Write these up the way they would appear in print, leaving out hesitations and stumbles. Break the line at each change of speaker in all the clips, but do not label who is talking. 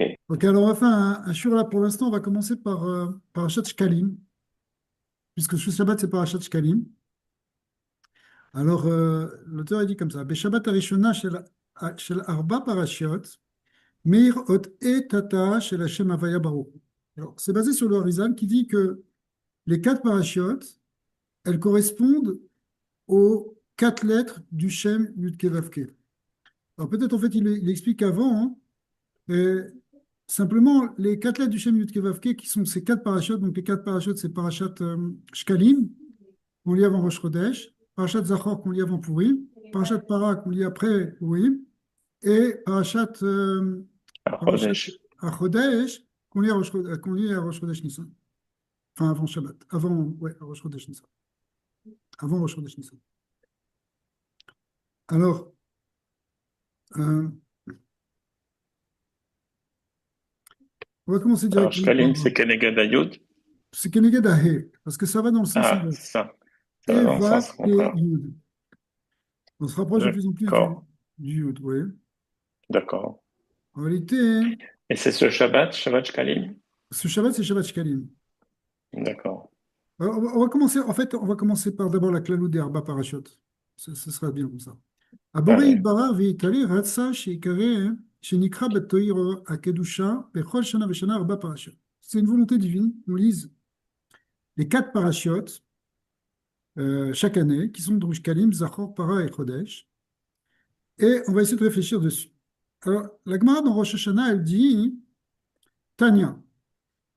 Ok.
Ok, alors on va faire un shiur là pour l'instant. On va commencer par Parashat Shkalim, puisque ce Shabbat c'est Parashat Shkalim. Alors l'auteur a dit comme ça: Beshabbat Arishona shel Arba Parashiot, Meir Ot E Tata shel Hashem Havaya Baruch. Alors c'est basé sur le Harizal qui dit que les quatre parachiotes, elles correspondent aux quatre lettres du Shem Yud Keh Vav Keh. Alors peut-être en fait il explique avant, hein, mais simplement les quatre lettres du Shem Yud Keh Vav Keh qui sont ces quatre parachutes. Donc les quatre parachutes, c'est parachat Shkalim qu'on lit avant Rosh Chodesh, parachat Zachor qu'on lit avant Purim, parachat Para qu'on lit après Purim, et parachat
Chodesh.
Chodesh qu'on lit à Rosh Chodesh Nissan. Enfin avant Shabbat, avant ouais, Rosh Chodesh Nissan, avant Rosh Chodesh Nissan. Alors euh, on va commencer
Alors,
directement par
Shkalim, c'est Kenegad Ayud.
c'est Keneged Ahe, parce que ça va dans le sens
Ah,
inverse.
ça. Ça va
Et
dans le
Vav
sens
et
contraire.
Yud. On se rapproche de plus en plus
D'accord.
du Yud, oui.
D'accord.
En réalité,
Et c'est ce Shabbat, Shabbat Shkalim?
ce Shabbat, c'est Shabbat Shkalim.
D'accord.
Alors, on va commencer, en fait, on va commencer par d'abord la claloute des Arba Parashot. Ce sera bien comme ça. Aboré
Allez.
Idbarar veitale ratsa sheikare shenikra betoiro akedusha bechol shana veshana Arba Parashot. C'est une volonté divine. On lise les quatre parachiotes chaque année, qui sont Drush Kalim, Zachor, Para et Chodesh. Et on va essayer de réfléchir dessus. Alors, la Gemara dans Rosh Hashanah, elle dit Tanya,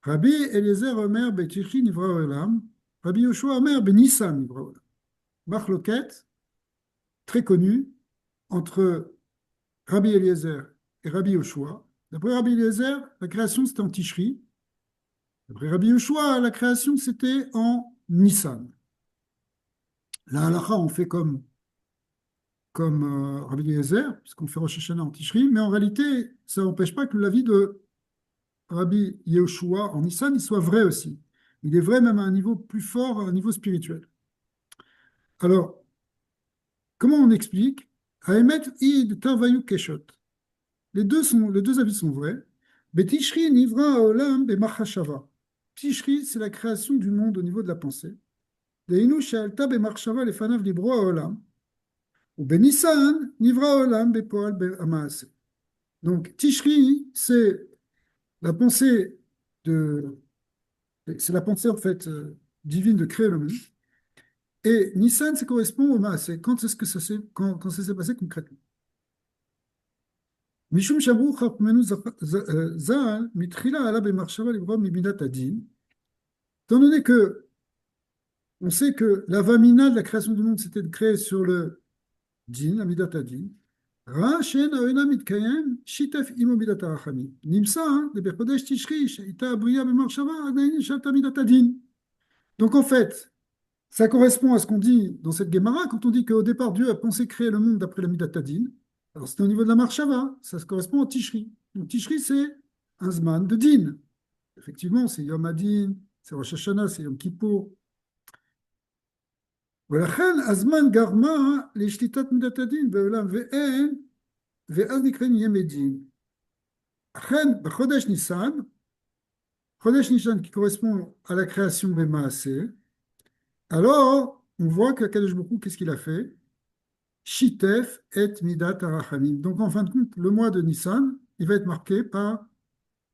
Rabbi Eliezer Omer Betichi Nivra Olam, Rabbi Yoshua Omer Benissan Nivra Olam. Marloquette, très connue, entre Rabbi Eliezer et Rabbi Yoshua. D'après Rabbi Eliezer, la création c'était en Tishri. D'après Rabbi Yoshua, la création c'était en Nissan. La halakha, on fait comme Rabbi Eliezer, puisqu'on fait Rosh Hashanah en Tishri, mais en réalité, ça n'empêche pas que l'avis de Rabbi Yehoshua en Nissan, il soit vrai aussi. Il est vrai même à un niveau plus fort, à un niveau spirituel. Alors, comment on explique? Haemet id tavayu keshot. Les deux avis sont vrais. Betishri nivra haolam bemachashava. Tishri, c'est la création du monde au niveau de la pensée. Deinu she'alta bemachshava lefanav libro haolam. Ou benissan nivra haolam bepoal be'amaase. Donc, Tishri, la pensée de, c'est la pensée en fait divine de créer le monde. Et Nissan, ça correspond au Maaseh. Quand est-ce que quand ça s'est passé concrètement? Mishum Shabru Chachmenu Zal, Mitrila Ala Bemarshava Libra Mibidat Adin. Étant donné que on sait que la vamina de la création du monde, c'était de créer sur le din, la midat adin. Ra Shen Aoena Mitkayem, Shitef Imo Midat Arachami. Nimsa, de Bechodesh Tishri, Sheita Abriya Bemarshava, Adain Shalta Midat Adin. Donc en fait, ça correspond à ce qu'on dit dans cette Gemara, quand on dit qu'au départ, Dieu a pensé créer le monde d'après la Midat Hadin. Alors, c'était au niveau de la Marshava, ça se correspond au Tishri. Donc, Tishri, c'est un Zman de Din. Effectivement, c'est Yom Hadin, c'est Rosh Hashanah, c'est Yom Kippour. ולכן הזמן גרמה לשליטת מידת הדין בעולם ואין, ואז נקראים ימי דין. אכן, בחודש ניסן, חודש ניסן qui correspond à la création des Maaseh, alors on voit qu'Akadosh Baruch Hu, qu'est-ce qu'il a fait? Shitef et Midat Arachamim. Donc, en fin de compte, le mois de Nissan, il va être marqué par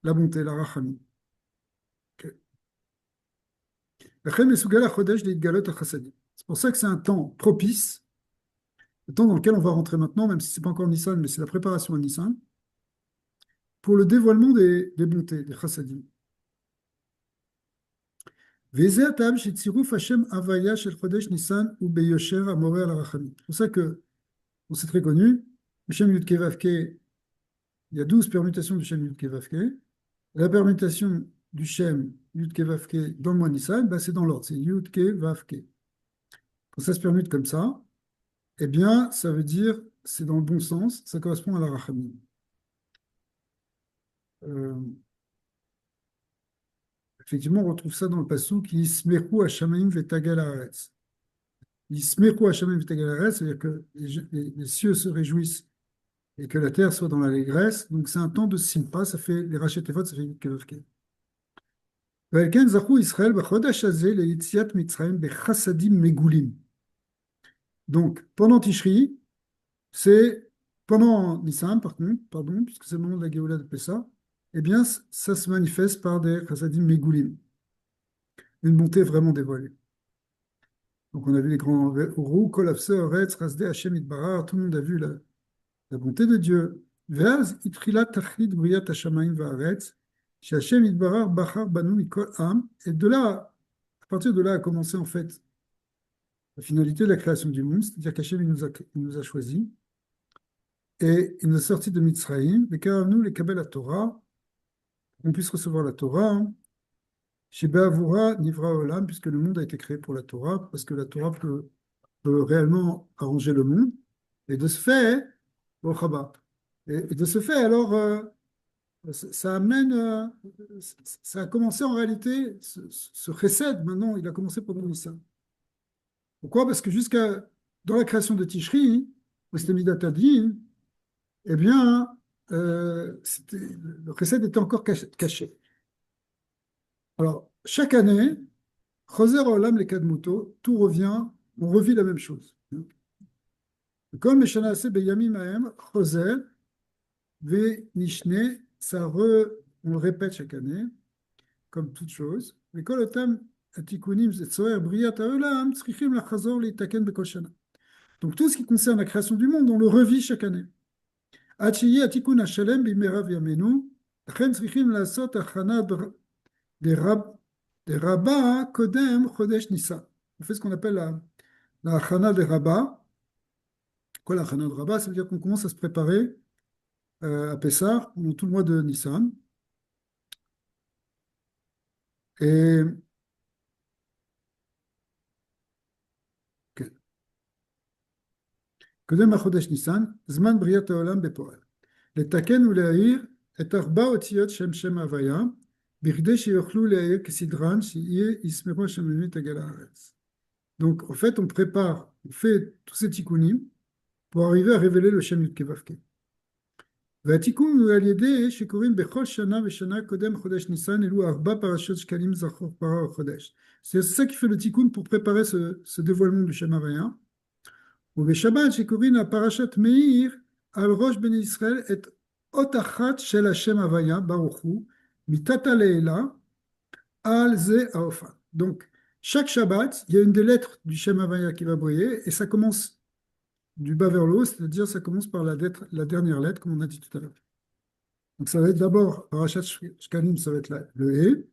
la bonté, la Rachamim. Ok. C'est pour ça que c'est un temps propice, le temps dans lequel on va rentrer maintenant, même si ce n'est pas encore Nissan, mais c'est la préparation à Nissan, pour le dévoilement des bontés, des chassadim. C'est pour ça que c'est très connu. Le Shem Yud Keh Vav Keh, il y a 12 permutations du Shem Yud Keh Vav Keh. La permutation du Shem Yud Ke Vav Ke dans le mois Nissan, ben, c'est dans l'ordre, c'est Yud Ke Vav Ke. Quand ça se permute comme ça, eh bien, ça veut dire c'est dans le bon sens, ça correspond à la Rachamim. Euh, Effectivement, on retrouve ça dans le passage qui Yismechu Hashamayim Vetagal Haaretz. Yismechu Hashamayim Vetagal Haaretz, c'est-à-dire que les cieux se réjouissent et que la terre soit dans l'allégresse. Donc c'est un temps de simpa, ça fait les rachets Tevot, ça fait Yud Kevavke. ועל כן זכו ישראל בחודש הזה ליציאת מצרים בחסדים מגולים. Donc, pendant Tishri, c'est pendant Nissan, pardon, puisque c'est le moment de la Géoula de Pessah, eh bien, ça se manifeste par des chassadim megoulim, une bonté vraiment dévoilée. Donc, on a vu les grands roux, Kolafse, Oretz, Rasde, Hashem, Itbarar, tout le monde a vu la bonté de Dieu. Ve'az itrila tachlit briyat hashamayim va'aretz, Hashem Itbarar bachar banu mikol am. Et de là, à partir de là a commencé en fait la finalité de la création du monde, c'est-à-dire qu'Hachem il nous a choisis. Et il nous a sortis de Mitzrayim, et car nous, les Kabbalah Torah, qu'on puisse recevoir la Torah, chez Be'avura Nivra Olam, puisque le monde a été créé pour la Torah, parce que la Torah peut réellement arranger le monde. Et de ce fait, au Chabad. Et de ce fait, alors, ça amène, ça a commencé en réalité, ce chesed, maintenant, il a commencé pendant Nissan. Pourquoi? Parce que jusqu'à, dans la création de Tishri, où c'était Midat Hadin, eh bien, le chesed était encore caché. Alors, chaque année, Choser Olam le Kadmuto, tout revient, on revit la même chose. Comme Meshana Ase Beyamim Ahem, Choser, Ve Nishne, on le répète chaque année, comme toute chose. Mais quand le thème Atikunim Zetzoer Briat Haolam, Tzrichim la Chazor Leitaken Bekol Shana. Donc tout ce qui concerne la création du monde, on le revit chaque année. Achiye Atikun Hashalem Bimerav Yamenu, Chen Tzrichim Lasot Achana des Rabbah Kodem Chodesh Nissa. On fait ce qu'on appelle la Chana des Rabbah. Quoi la Chana de Rabbah? Ça veut dire qu'on commence à se préparer à Pessah pendant tout le mois de Nissan. Et קודם החודש ניסן, זמן בריאת העולם בפועל. לתקן ולהאיר את ארבע אותיות שם הוויה, בכדי שיוכלו להאיר כסדרן, שיהיה ישמחו השם למי תגל הארץ. Donc, en fait, on prépare, on fait tous ces tikkunim pour arriver à révéler le Shem Yud Kevavke. והתיקון הוא על ידי שקוראים בכל שנה ושנה קודם חודש ניסן, אלו ארבע פרשות שקלים זכור פרה חודש. C'est ça qui fait le tikkun pour préparer ce dévoilement du Shem Havaya. ובשבת שקוראים לפרשת מאיר על ראש בני ישראל את אות אחת של השם הוויה, ברוך הוא, מתתא לעילא, על זה האופן. Donc, chaque Shabbat, il y a une des lettres du Shem Havaya qui va briller, et ça commence du bas vers le haut, c'est-à-dire ça commence par la dernière lettre, comme on a dit tout à l'heure. Donc ça va être d'abord, Parashat Shkalim, ça va être le He,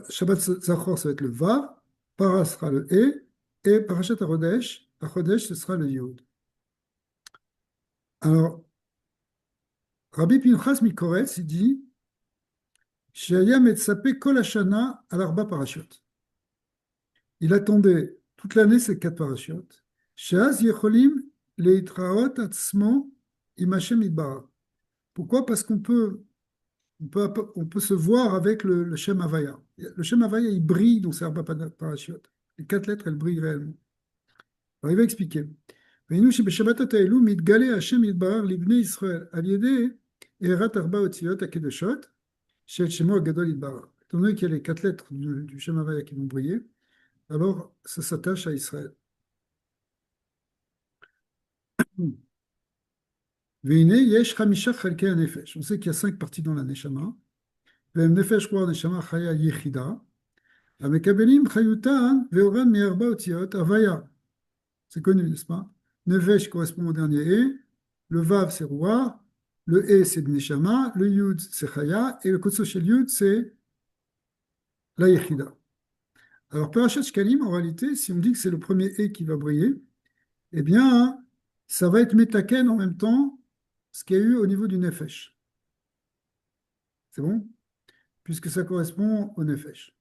Shabbat Zachor, ça va être le Vav, Para sera le He, et Parashat HaChodesh, ce sera le Yod. Alors, Rabbi Pinchas Mikoretz, il dit Shaya Metzapé Kol Hashana al Arba Parashot. Il attendait toute l'année ces 4 parashot. Sheaz Yecholim Leitraot Atzmo Im Hashem Yitbarach. Pourquoi? Parce on peut se voir avec le Shem Havaya. Le Shem Havaya, il brille dans ces Arba Parashot. Les 4 lettres, elles brillent réellement. Alors, il va expliquer. ראינו שבשבתות האלו מתגלה השם יתברך לבני ישראל על ידי הארת 4 אותיות הקדושות של שמו הגדול יתברך. Étant donné qu'il y a les 4 lettres du Shem Havaya qui vont briller, alors ça s'attache à Israël. והנה יש 5 חלקי הנפש. On sait qu'il y a 5 parties dans la neshama. והם נפש רוח נשמה חיה יחידה, המקבלים חיותן ואורן מ4 אותיות הוויה. C'est connu, n'est-ce pas? Nefesh correspond au dernier E, le Vav c'est Ruach, le E c'est Neshama, le Yud c'est Chaya, et le Kotso Shel Yud c'est la Yechida. Alors, Parashat Shkalim, en réalité, si on dit que c'est le premier E qui va briller, eh bien, ça va être Metaken en même temps, ce qu'il y a eu au niveau du Nefesh. C'est bon? Puisque ça correspond au Nefesh.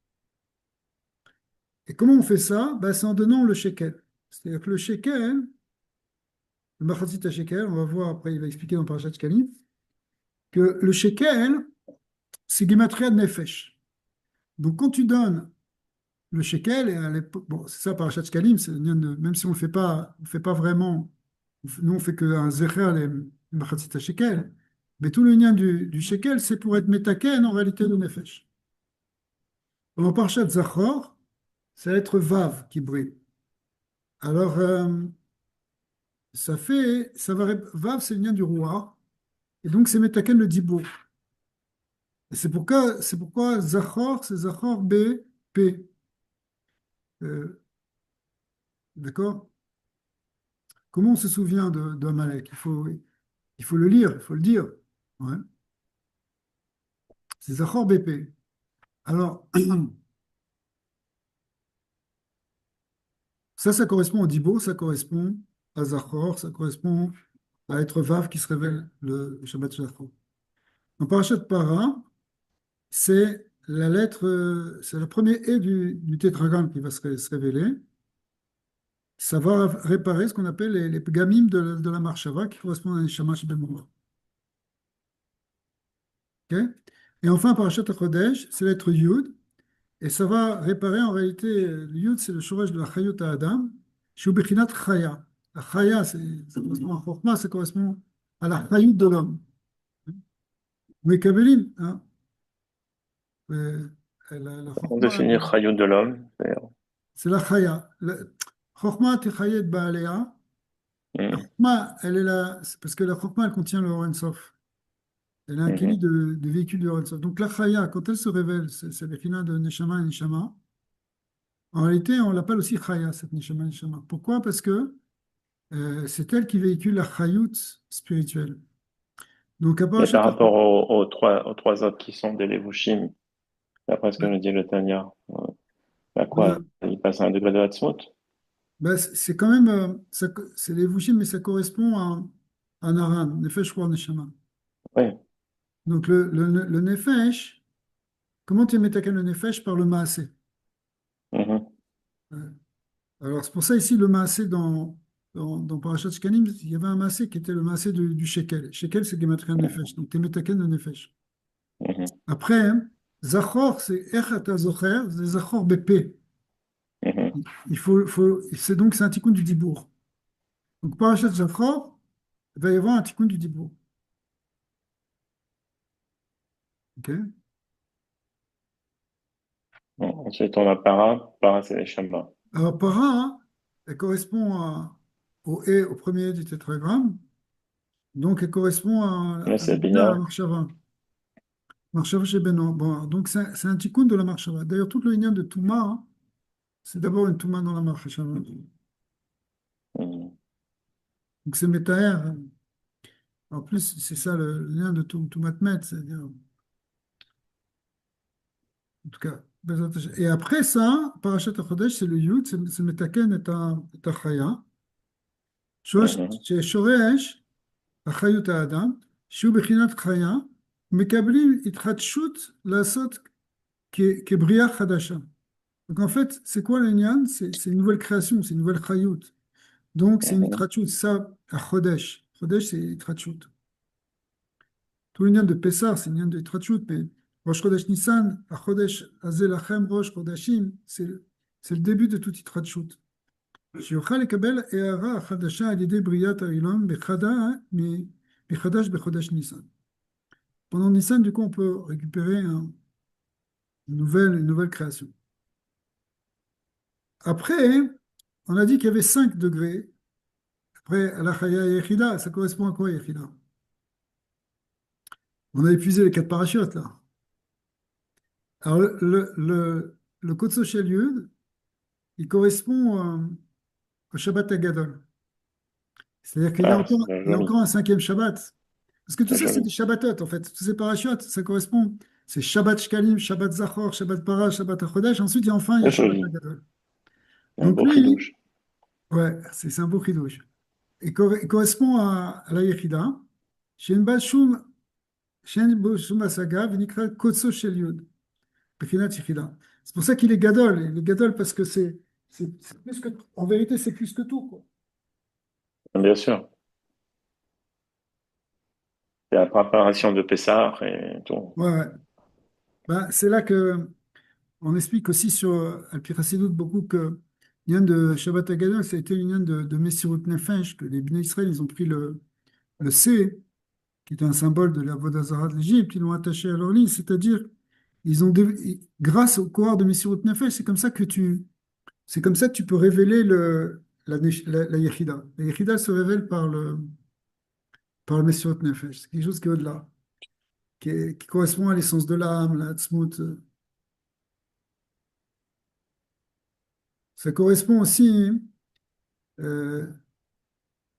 Et comment on fait ça? Ben, c'est en donnant le shekel. C'est-à-dire que le shekel, le Machatzit shekel, on va voir après, il va expliquer dans Parashat Shkalim, que le shekel, c'est Gematria de Nefesh. Donc quand tu donnes le shekel, et à l'époque, bon, c'est ça Parashat Shkalim, même si on ne fait pas vraiment Nous, on fait qu'un zecher et machatzit shekel. Mais tout le lien du shekel, c'est pour être metaken en réalité de nefesh. En parchat Zachor, c'est être vav qui brille. Alors, vav, c'est le lien du roi. Et donc, c'est metaken le dibour. Et c'est pourquoi Zachor, c'est Zachor B, P. D'accord? Comment on se souvient d'Amalek? Il faut le lire, il faut le dire. Ouais. C'est Zachor BP. Alors, ça correspond au Dibo, ça correspond à Zachor, ça correspond à être Vav qui se révèle le Shabbat Zachor. En Parashat Para, c'est le premier et du tétragramme qui va se révéler. Ça va réparer ce qu'on appelle les pgamim de la Marshava qui correspondent à Neshama Shebel Mouach. Ok. Et enfin, Parashat Chodesh, c'est l'être Yud. Et ça va réparer en réalité, le Yud, c'est le shorèsh de la Chayut à Adam, Shu Bechinat Chaya. La Chaya, ça correspond à Chokma, ça correspond à la Chayut de l'homme. Mais Kabelim, hein, la
On
Chokma,
définit Chayot de l'homme.
c'est la Chaya. Chokma Techayet Baalea. La
Mhm,
Chokma, elle est là, c'est parce que la Chokma, elle contient le Or Sof. Elle est un keli
mhm.
de véhicule du Or Sof. Donc la Chaya, quand elle se révèle, c'est le Bechina de Neshama et Neshama. En réalité, on l'appelle aussi Chaya, cette Neshama Neshama. Pourquoi? Parce que c'est elle qui véhicule la chayout spirituelle. Donc, à
Et
Parashat
par rapport aux trois autres qui sont des Levushim, d'après ce que nous dit le Tanya, à quoi
ben,
il passe à un degré de Hatzmut?
c'est quand même, c'est les Vushim, mais ça correspond à un Aram, Nefesh Roi Neshama.
Oui.
Donc, le Nefesh, comment tu mets le Nefesh? Par le Maasé.
Mhm.
Euh, Alors, c'est pour ça ici, le Maasé dans Parashat Shkanim, il y avait un Maasé qui était le Maasé du Shekel. Shekel, c'est Gematria Nefesh. Donc, tu mets le Nefesh.
Mhm.
Après, hein, Zachor, c'est Echata Zocher, c'est Zachor BP.
Mhm.
C'est un tikkun du Dibour. Donc, Parashat Zachor, il va y avoir un tikkun du Dibour. Ok.
Bon, ensuite, on a Para, c'est les Shammas.
Alors, para, hein, elle correspond au premier du tétragramme. Donc, elle correspond
Mais
à
c'est
la
Bina.
Marshava. Marshava chez Beno. Bon, donc, c'est un tikkun de la Marshava. D'ailleurs, tout le lien de Touma, hein, c'est d'abord une Touma dans la Marshava.
Mhm.
Donc, c'est Metaher, hein. En plus, c'est ça le lien de Toumatmet, c'est-à-dire, en tout cas. Et après ça, Parashat Chodesh, c'est le Yud, c'est Metaken et Chaya.
Mhm.
שורש החיות האדם, שהוא בחינת חיה, מקבלים התחדשות לעשות כבריאה חדשה. Donc en fait, c'est quoi l'Inyan? C'est une nouvelle création, c'est une nouvelle chayut. Donc c'est une
Mhm.
itratchut, ça, à Chodesh. Chodesh, c'est itratchut. Tout l'Inyan de Pessah, c'est l'Inyan de itratchut, mais Rosh Chodesh Nissan, à Chodesh Azelachem, Rosh Chodashim, c'est le début de toute itratchut. שיוכל לקבל הערה חדשה על ידי בריאת האילון מחדש בחודש ניסן. Pendant Nissan, du coup, on peut récupérer une nouvelle création. Après, on a dit qu'il y avait 5 degrés. Après, la Chaya et Yechida, ça correspond à quoi, Yechida? On a épuisé les 4 parachutes, là. Alors, le Kotso Shel Yud, il correspond au Shabbat Agadol. C'est-à-dire qu'il y a
Ah,
encore,
c'est
il y a
joli.
encore un cinquième Shabbat. Parce que tout
C'est
ça, c'est des
joli.
Shabbatot, en fait. Tous ces parachutes, ça correspond. C'est Shabbat Shkalim, Shabbat Zachor, Shabbat Para, Shabbat Achodesh. Ensuite, enfin, il y a
C'est
Shabbat
joli.
Agadol.
Un
Donc
beau
lui,
chidouche.
ouais, c'est un beau chidouche. Il correspond à la Yechida. Shen Ba Shum, Shen Bo Shum Asaga, Vinikra Kotso Shel Yud, Bechinat Yechida. C'est pour ça qu'il est Gadol. Il est Gadol parce que c'est plus que, en vérité, c'est plus que tout, quoi.
Bien sûr. C'est la préparation de Pessah et tout.
Ouais, ouais. Ben, c'est là que on explique aussi sur Al-Pi Chassidut beaucoup que l'union de Shabbat Hagadol, ça a été l'union de Messirut Nefesh, que les Bnei Israël, ils ont pris le C, qui était un symbole de la Vodazara de l'Égypte, ils l'ont attaché à leur ligne, c'est-à-dire, grâce au Kohar de Messirut Nefesh, c'est comme ça que tu peux révéler la Yechida. La Yechida se révèle par le Messirut Nefesh. C'est quelque chose qui est au-delà, qui correspond à l'essence de l'âme, la Tzmut. Ça correspond aussi, euh,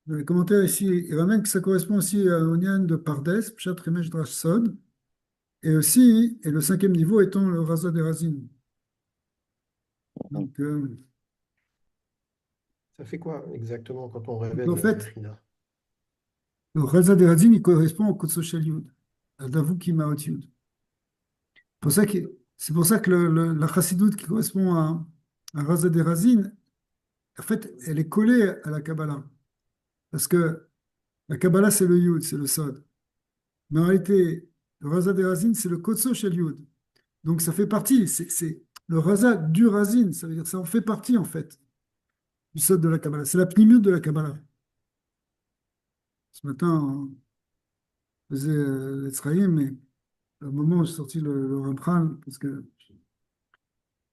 dans les commentaires ici, il ramène que ça correspond aussi à Onyan de Pardes, Pshat Remesh Drash Sod, et aussi, et le cinquième niveau étant le Raza des Razim. Donc,
Ça fait quoi exactement quand on
donc,
révèle
en
la
fait,
Yehrida?
le Raza des Razim, il correspond au Kotso Shel Yud, à Davuki Maot Yud. C'est pour ça que la Chassidoute qui correspond à Raza des Razim, en fait, elle est collée à la Kabbalah. Parce que la Kabbalah, c'est le Yud, c'est le Sod. Mais en réalité, le Raza des Razim, c'est le Kotso Shel Yud. Donc ça fait partie, c'est le Raza du Razin, ça veut dire que ça en fait partie en fait, du Sod de la Kabbalah. C'est la pnimiut de la Kabbalah. Ce matin, on faisait l'Etzraïm, mais au moment où j'ai sorti le Ramchal, parce que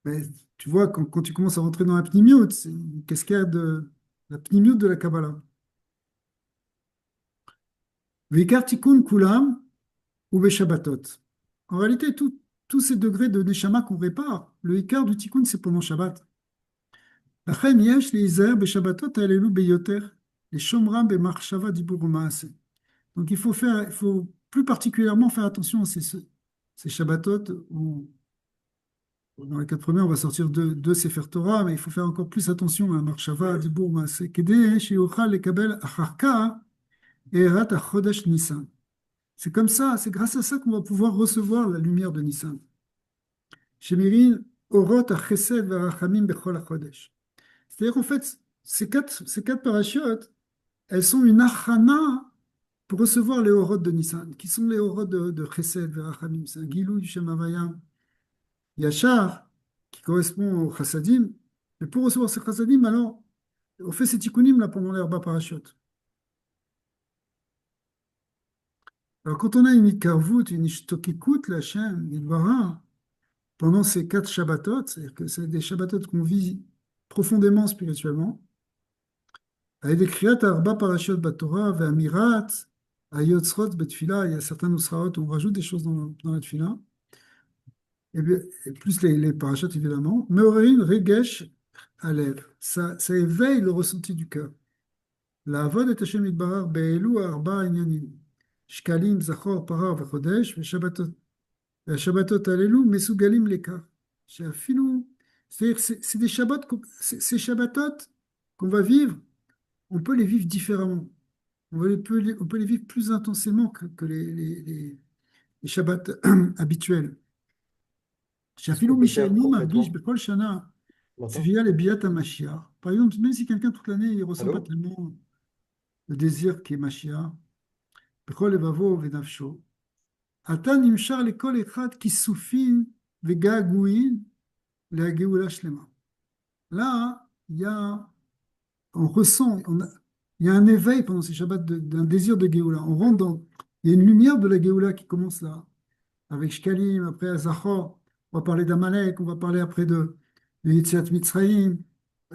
mais, tu vois, quand tu commences à rentrer dans la pnimiut, c'est une cascade de la pnimiut de la Kabbalah. V'ikar tikkun kulam ou Shabbatot. En réalité, tous ces degrés de Neshama qu'on répare, le Ikar du tikkun, c'est pendant Shabbat. לכן יש להיזהר בשבתות האלו ביותר, לשומרם במחשבה דיבור ומעשה. Donc il faut plus particulièrement faire attention à ces Shabbatot où dans les quatre premiers on va sortir deux Sefer Torah, mais il faut faire encore plus attention à Marshava, Dibur, Maaseh, כדי שיוכל לקבל אחר כך הארת החודש ניסן. C'est comme ça, c'est grâce à ça qu'on va pouvoir recevoir la lumière de Nissan. Shemirin orot ha-chesed va-rachamim bechol ha-chodesh. C'est-à-dire qu'en fait, ces quatre parachutes, elles sont une achana pour recevoir les horotes de Nissan, qui sont les horotes de Chesed Verachamim. C'est un gilou du Shem Havaya. Yachar, qui correspond au chassadim. Mais pour recevoir ces chassadim, alors, on fait ces tikkunim là pendant l'herba parachute. Alors, quand on a une ikarvout, une ishtokikut, la chaîne, Yidvara, pendant ces quatre Shabbatot, c'est-à-dire que c'est des Shabbatot qu'on vit profondément spirituellement, avec des kriyat arba parashot batorah, ve'amirat, ayotzrot betfila, il y a certains nusraot où on rajoute des choses dans la tfila, et, bien, et plus les parachutes évidemment. Meorein regesh alev, ça éveille le ressenti du cœur. La avod et Hashem yitbarar be'elu arba inyanim, shkalim, zachor, parar, vechodesh, ve'shabbatot alelu, mesugalim lekar. She'afilu, c'est-à-dire que c'est des Shabbats, ces Shabbatot qu'on va vivre, on peut les vivre différemment. On peut les vivre plus intensément que les Shabbats habituels.
Qu'est-ce qu'on
Shafilou
peut faire
Mishaynu Margish
concrètement?
Bechol Shana,
Tu m'entends?
Tzivia le Biat HaMashiach. Par exemple, même si quelqu'un toute l'année il ne ressent pas
Allô?
tellement le désir qui est Mashiach, Bechol Levavo Venafsho, Ata Nimshar Lekol Echad Kisufin Vegaguin La Shlema. Là, on ressent, il y a un éveil pendant ces Shabbats d'un désir de Géoula. Il y a une lumière de la Géoula qui commence là, avec Shkalim, après Zachor, on va parler d'Amalek, on va parler après de Yetziat Mitzrayim.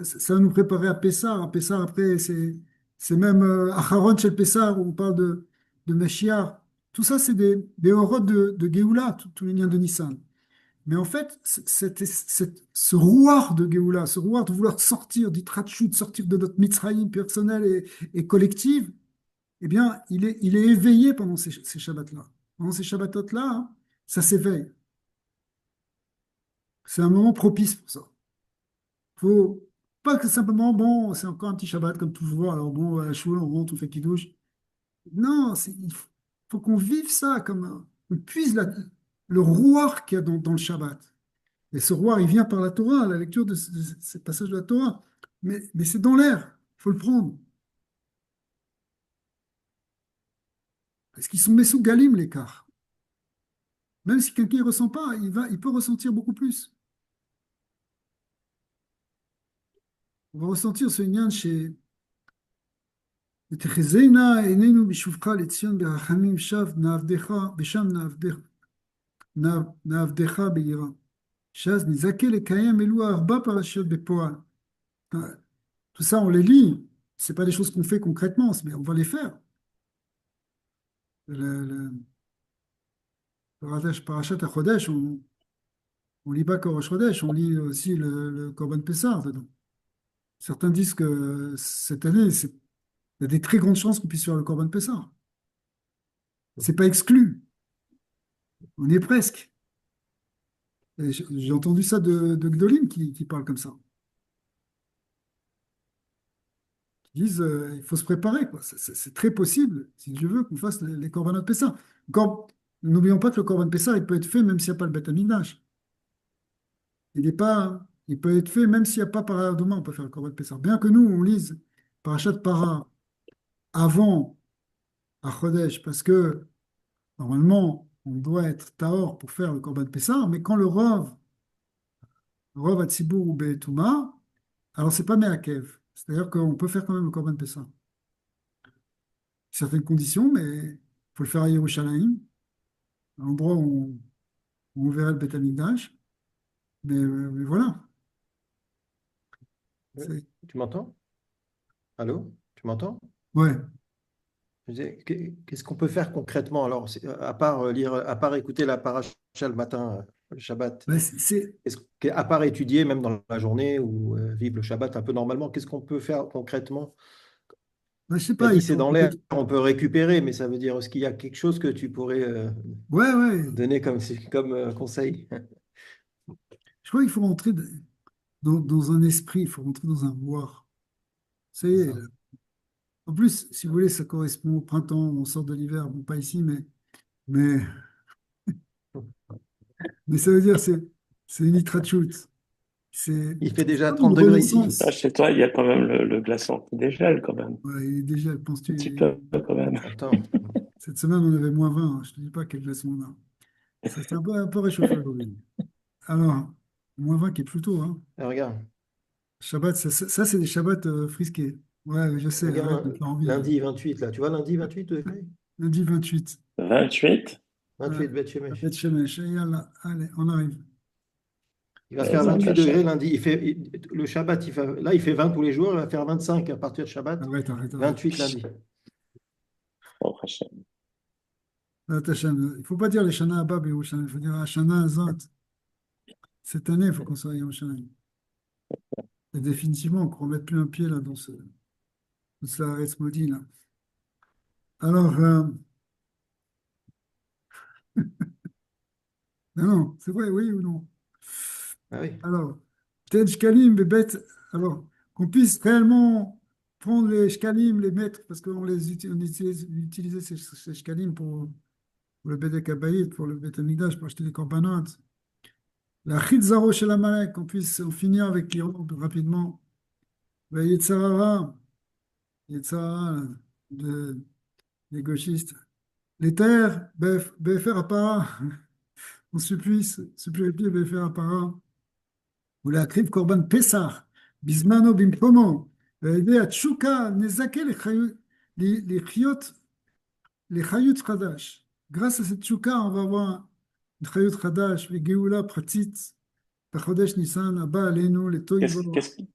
Ça va nous préparer à Pessah. À Pessah, après, c'est même Acharon chez Pessah, où on parle de Mashiach. Tout ça, c'est des horotes de Géoula, tous les liens de Nissan. Mais en fait, ce rouard de Géoula, ce rouard de vouloir sortir du Tratchut, de sortir de notre Mitzrayim personnel et collective, eh bien, il est éveillé pendant ces Shabbats-là. Pendant ces Shabbatot-là, hein, ça s'éveille. C'est un moment propice pour ça. Faut pas que simplement, bon, c'est encore un petit Shabbat comme toujours, alors bon, à la choule, on rentre, on fait kidouche. Non, faut qu'on vive ça on puise le rouard qu'il y a dans le Shabbat. Et ce roi, il vient par la Torah, la lecture de ces passages de la Torah. Mais c'est dans l'air, il faut le prendre. Parce qu'ils sont Messou Galim, l'écart. Même si quelqu'un ne ressent pas, il peut ressentir beaucoup plus. on va ressentir ce lien chez ותחזינה עינינו בשובך לציון ברחמים שב נעבדך ושם נעבדך ביראה. שאז נזכה לקיים אלו ארבע פרשיות בפועל. Tout ça, on les lit. C'est pas des choses qu'on fait concrètement, mais on va les faire. Le Parashat HaChodesh, on lit pas que Rosh Chodesh, on lit aussi le Korban Pessah dedans. Certains disent que cette année, il y a des très grandes chances qu'on puisse faire le Korban Pessah. C'est pas exclu. On y est presque. Et j'ai entendu ça de Gdolim qui parle comme ça. Qui disent il faut se préparer, quoi. C'est très possible, si Dieu veut, qu'on fasse les Korbanot Pessah. Encore, n'oublions pas que le Korban Pessah, il peut être fait même s'il n'y a pas le Beth Amikdash. Il peut être fait même s'il n'y a pas demain, on peut faire le Korban Pessah. Bien que nous, on lise Parashat Para avant à Chodesh, parce que normalement, on doit être Tahor pour faire le Korban Pessah, mais quand le Rov Hatzibur ou Be'etouma, alors c'est pas Me'akev. C'est-à-dire qu'on peut faire quand même le Korban Pessah. Certaines conditions, mais il faut le faire à Yerushalayim, à l'endroit où on verra le Beth Amikdash. Mais voilà.
Ouais.
C'est-
Tu m'entends? Allô? Tu m'entends?
Ouais.
Je disais, qu'est-ce qu'on peut faire concrètement alors, à part lire, à part écouter la paracha le matin, le Shabbat,
Ben,
à part étudier même dans la journée ou vivre le Shabbat un peu normalement, qu'est-ce qu'on peut faire concrètement?
ben, je sais
Tu as
pas,
dit c'est dans l'air, on peut récupérer, mais ça veut dire est-ce qu'il y a quelque chose que tu pourrais
ouais, ouais.
donner comme conseil?
Je crois qu'il faut rentrer dans un esprit, il faut rentrer dans un voir. Ça y
C'est
est.
ça.
En plus, si vous voulez, ça correspond au printemps, on sort de l'hiver, bon, pas ici, mais, mais ça veut dire c'est une itrachut.
Il fait déjà
Comme une
30 degrés ici.
Là,
renaissance.
chez toi, il y a quand même le glaçon qui dégèle quand même.
Ouais, il est déjà,
Un petit peu
penses-tu,
quand même.
Attends,
cette semaine, on avait -20, hein. Je ne te dis pas quel glaçon on a. Ça s'est un peu réchauffé aujourd'hui. Alors, -20 qui est plus tôt, hein.
regarde,
Shabbat, ça, c'est des Shabbats frisqués. Ouais, je sais, arrête de me
regarde,
faire envie, là.
lundi 28 là, tu vois lundi 28 degrés?
Lundi 28.
28,
28 Beth
À
Shemesh.
Beth Shemesh. Et yallah, allez, on arrive.
Il va faire
Bezrat
28 degrés
Hashem.
lundi. Le Shabbat, là, il fait 20 tous les jours. Il va faire 25 à partir de Shabbat.
Arrête, arrête, arrête.
28 lundi.
Baruch Hashem.
Bezrat Hashem. Il ne faut pas dire les Shana Abba Yerushalayim, il faut dire Shana Azot. Cette année, il faut qu'on soit à Yerushalayim. Et définitivement, qu'on ne remette plus un pied là dans ce Haaretz maudit là. Alors, non, c'est vrai, oui ou non?
Ah oui.
Alors, tel shkalim, bébête, alors qu'on puisse réellement prendre les shkalim, les mettre, parce on utilisait ces shkalim pour le Bedek Habayit, pour le Beth Amikdash, pour acheter des corbanotes. La Chitzaro chez la Malek, qu'on puisse en finir avec l'Iran rapidement. La Yetzarara, Yetzarara des gauchistes. Les terres, BFR Appara, on supplie BFR Appara. Ou la Kriv Korban Pessah, Bismano Bimpomo, l'idée à Tchouka, Nezake les Chayut Chadash. Grâce à cette Tchouka, on va avoir une Chayut Chadash, les Geoula Pratit, Chodesh Nissan, Abba Alenu, les
Qu'est-ce,
Toivo.
qu'est-ce qui,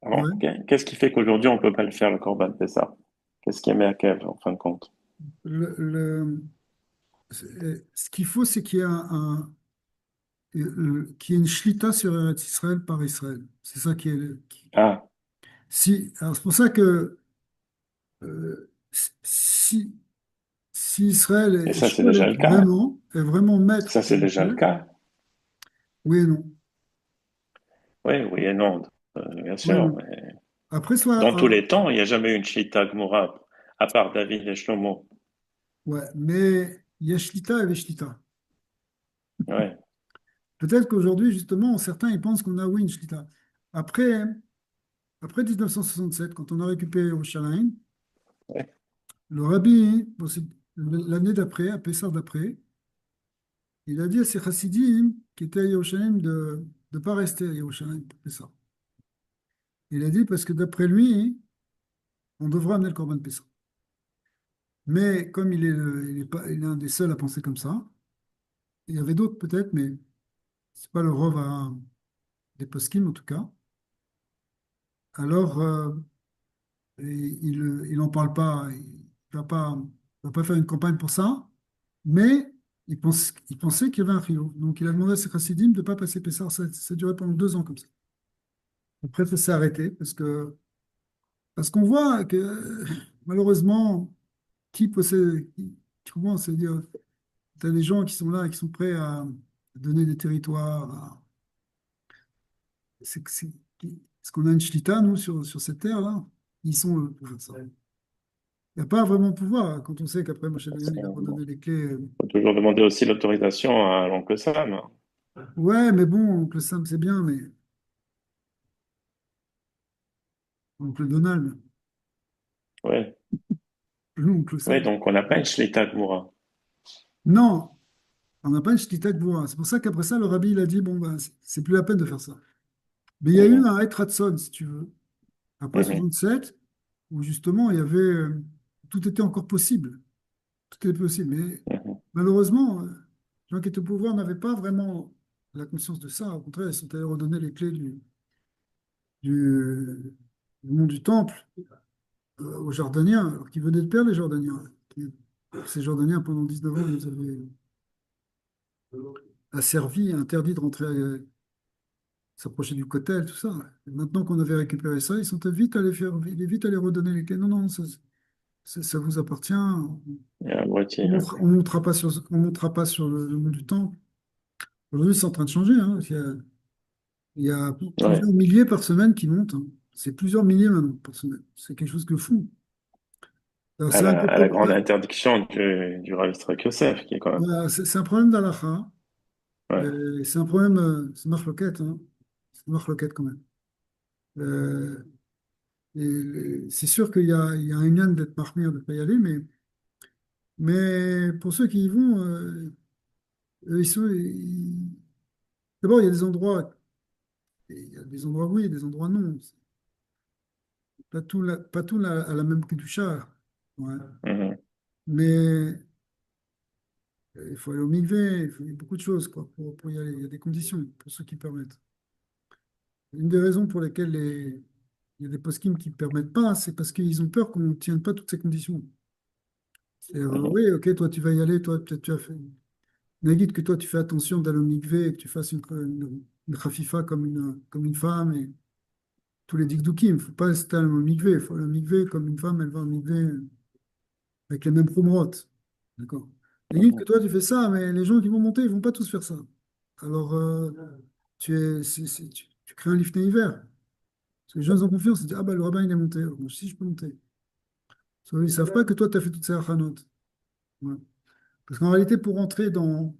Ouais.
qu'est-ce qui fait qu'aujourd'hui on peut pas le faire le Corban Pessah? Qu'est-ce qui est Meakev en fin de compte?
Le, le- Ce qu'il faut, c'est qu'il y ait une shlita sur Eretz Israël par Israël. C'est ça qui est.
Ah,
Alors c'est pour ça que si, si Israël
et
est
ça c'est
cholet
déjà le cas.
est vraiment maître
Ça c'est déjà le
d'Israël,
cas.
oui et non.
Oui, oui et non, bien
Oui et
sûr.
non.
Mais
Après,
dans tous les temps, il n'y a jamais eu une Shita Gmora, à part David et Shlomo.
ouais, mais il y a shlita et veshlita.
Ouais.
Peut-être qu'aujourd'hui, justement, certains ils pensent qu'on a oui une shlita. Après, après 1967, quand on a récupéré Yerushalayim,
Ouais.
le rabbi, bon, c'est l'année d'après, à Pessah d'après, il a dit à ses chassidim qui étaient à Yerushalayim de ne pas rester à Yerushalayim pour Pessah. Il a dit parce que d'après lui, on devrait amener le Corban Pessah. Mais comme il est pas, il est un des seuls à penser comme ça, il y avait d'autres peut-être, mais c'est pas le rov des poskim en tout cas. Alors, il n'en parle pas, il va pas faire une campagne pour ça, mais il pensait qu'il y avait un rio. Donc, il a demandé à ses chassidim de ne pas passer Pessah. Ça a duré pendant 2 ans comme ça. Après, ça s'est arrêté parce qu'on voit que malheureusement, qui possède, comment c'est dire, tu as des gens qui sont là et qui sont prêts à donner des territoires. Est-ce qu'on a une shlita, nous, sur cette terre-là? Ils sont pour faire ça. Il n'y a pas vraiment de pouvoir quand on sait qu'après Moshe Dayan, il a
Bon,
redonné les clés.
faut toujours demander aussi l'autorisation à l'oncle Sam.
Ouais, mais bon, oncle Sam, c'est bien, mais oncle Donald,
Ouais.
oncle
Ouais,
Sam.
donc on n'a pas une Shlita Gmura.
Non, on n'a pas une shlita de bois. C'est pour ça qu'après ça, le rabbi, il a dit, bon, ben, c'est plus la peine de faire ça. Mais il y a eu
Mhm,
un Etratson, si tu veux, après
mhm,
67, où justement, il y avait, tout était encore possible. Tout était possible. Mais
mhm.
malheureusement, les gens qui étaient au pouvoir n'avaient pas vraiment la conscience de ça. Au contraire, ils sont allés redonner les clés du monde du temple aux Jordaniens, alors qu'ils venaient de perdre les Jordaniens. Ces Jordaniens, pendant 19 ans, ils avaient asservi, interdit de rentrer, s'approcher du Kotel, tout ça. Et maintenant qu'on avait récupéré ça, ils sont vite allés redonner les clés. Non, non, ça vous appartient.
Il y a un boîtier, hein.
On on montera pas sur le monde du temple. Aujourd'hui, c'est en train de changer, hein. Il y a
Ouais.
plusieurs milliers par semaine qui montent, hein. C'est plusieurs milliers maintenant par semaine. C'est quelque chose de fou. Alors,
À la grande interdiction du Rav Yitzhak Yosef, qui est quand même.
voilà, c'est un problème d'halakha.
Ouais.
C'est un problème, c'est marloquette, hein. C'est marloquette quand même. Euh, c'est sûr qu'il y a un lien d'être marmire, de ne pas y aller, mais pour ceux qui y vont, eux, d'abord, il y a des endroits oui, des endroits non. Pas tout a la même kedusha. Ouais.
Mhm,
Mais il faut aller au mikvé, il y a beaucoup de choses quoi, pour y aller. Il y a des conditions pour ceux qui permettent. Une des raisons pour lesquelles il y a des poskim qui ne permettent pas, c'est parce qu'ils ont peur qu'on ne tienne pas toutes ces conditions.
mhm,
Oui, ok, toi tu vas y aller, toi peut-être tu as fait. Nagid, que toi tu fais attention d'aller au mikvé et que tu fasses une khafifa comme une femme et tous les dikdoukim. Il ne faut pas rester au mikvé. Il faut aller au mikvé comme une femme, elle va au mikvé avec les mêmes promrotes. D'accord. Nagid, que
mhm.
toi tu fais ça, mais les gens qui vont monter, ils ne vont pas tous faire ça. Alors, tu crées un lifté hiver. Parce que les gens ils ont confiance, ils disent, ah bah le rabbin il est monté, alors moi aussi je peux monter. Sauf qu'ils ne savent pas que toi tu as fait toutes ces achanotes. Ouais. Parce qu'en réalité, pour entrer dans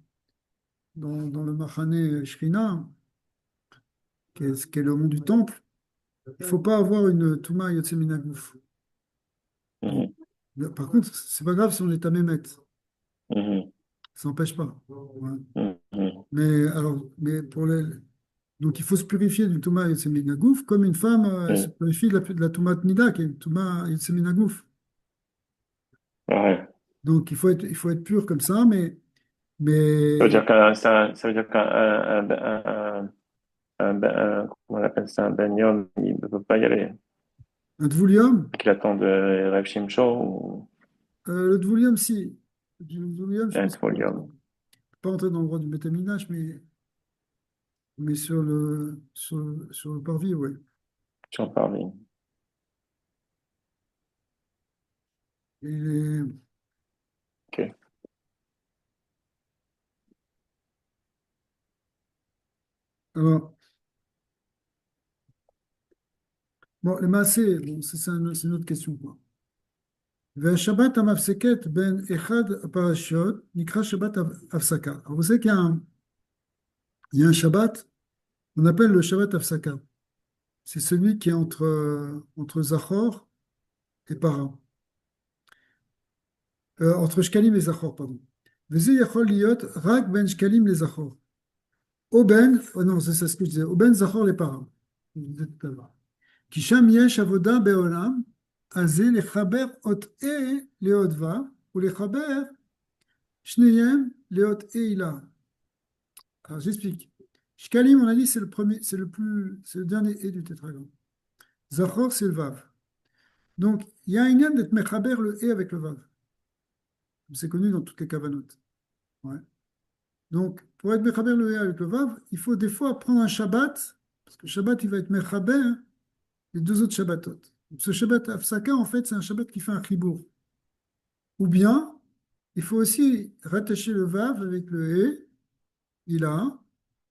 le Mahané Shrina, qui est le monde du temple, il ne faut pas avoir une Touma Yotse Minagouf. Donc,
Mhm,
par contre, c'est pas grave si on est à Mehmet,
mhm,
ça n'empêche pas. Ouais.
mhm, mhm.
Mais donc il faut se purifier du Touma Yotse Minagouf comme une femme se
Oui.
purifie de la Touma Nida, qui est une Touma Yotse Minagouf.
Ouais.
Donc il faut être pur comme ça,
Ça veut
mais
dire ça veut dire comment on appelle ça, un ben il ne peut pas y aller.
un Dvoulium,
Qu'il attend de Rav Shimsho ou
le Dvoulium, si. Le Dvoulium, je
un
pense qu'il peut
Tvolium.
pas entrer dans le droit du Bétaminage, mais sur le parvis, oui.
J'en parlais. Ok.
Alors, bon, les massés, bon, c'est une autre question, quoi. והשבת המפסקת בין אחד הפרשות נקרא שבת הפסקה. Alors, vous savez il y a un Shabbat, on appelle le Shabbat Afsaka. C'est celui qui est entre Zachor et Para. Entre Shkalim et Zachor, pardon. וזה יכול להיות רק בין שקלים לזכור. Oh non, c'est ça ce que je disais. Auben Zachor les Para. Je disais tout à l'heure. Kisham yesh avoda be'olam, azé lechaber ot e leot vav, ou lechaber shneyem leot e ila. Alors j'explique. Shkalim, on a dit, c'est le premier, c'est le dernier e du tétragramme. Zachor, c'est le vav. Donc, il y a un lien d'être mechaber le e avec le vav. C'est connu dans toutes les kavanotes. Ouais. Donc, pour être mechaber le e avec le vav, il faut des fois prendre un Shabbat, parce que Shabbat, il va être mechaber les deux autres Shabbatot. Donc, ce Shabbat Afsaka, en fait, c'est un Shabbat qui fait un chibour. Ou bien, il faut aussi rattacher le vav avec le e, il a,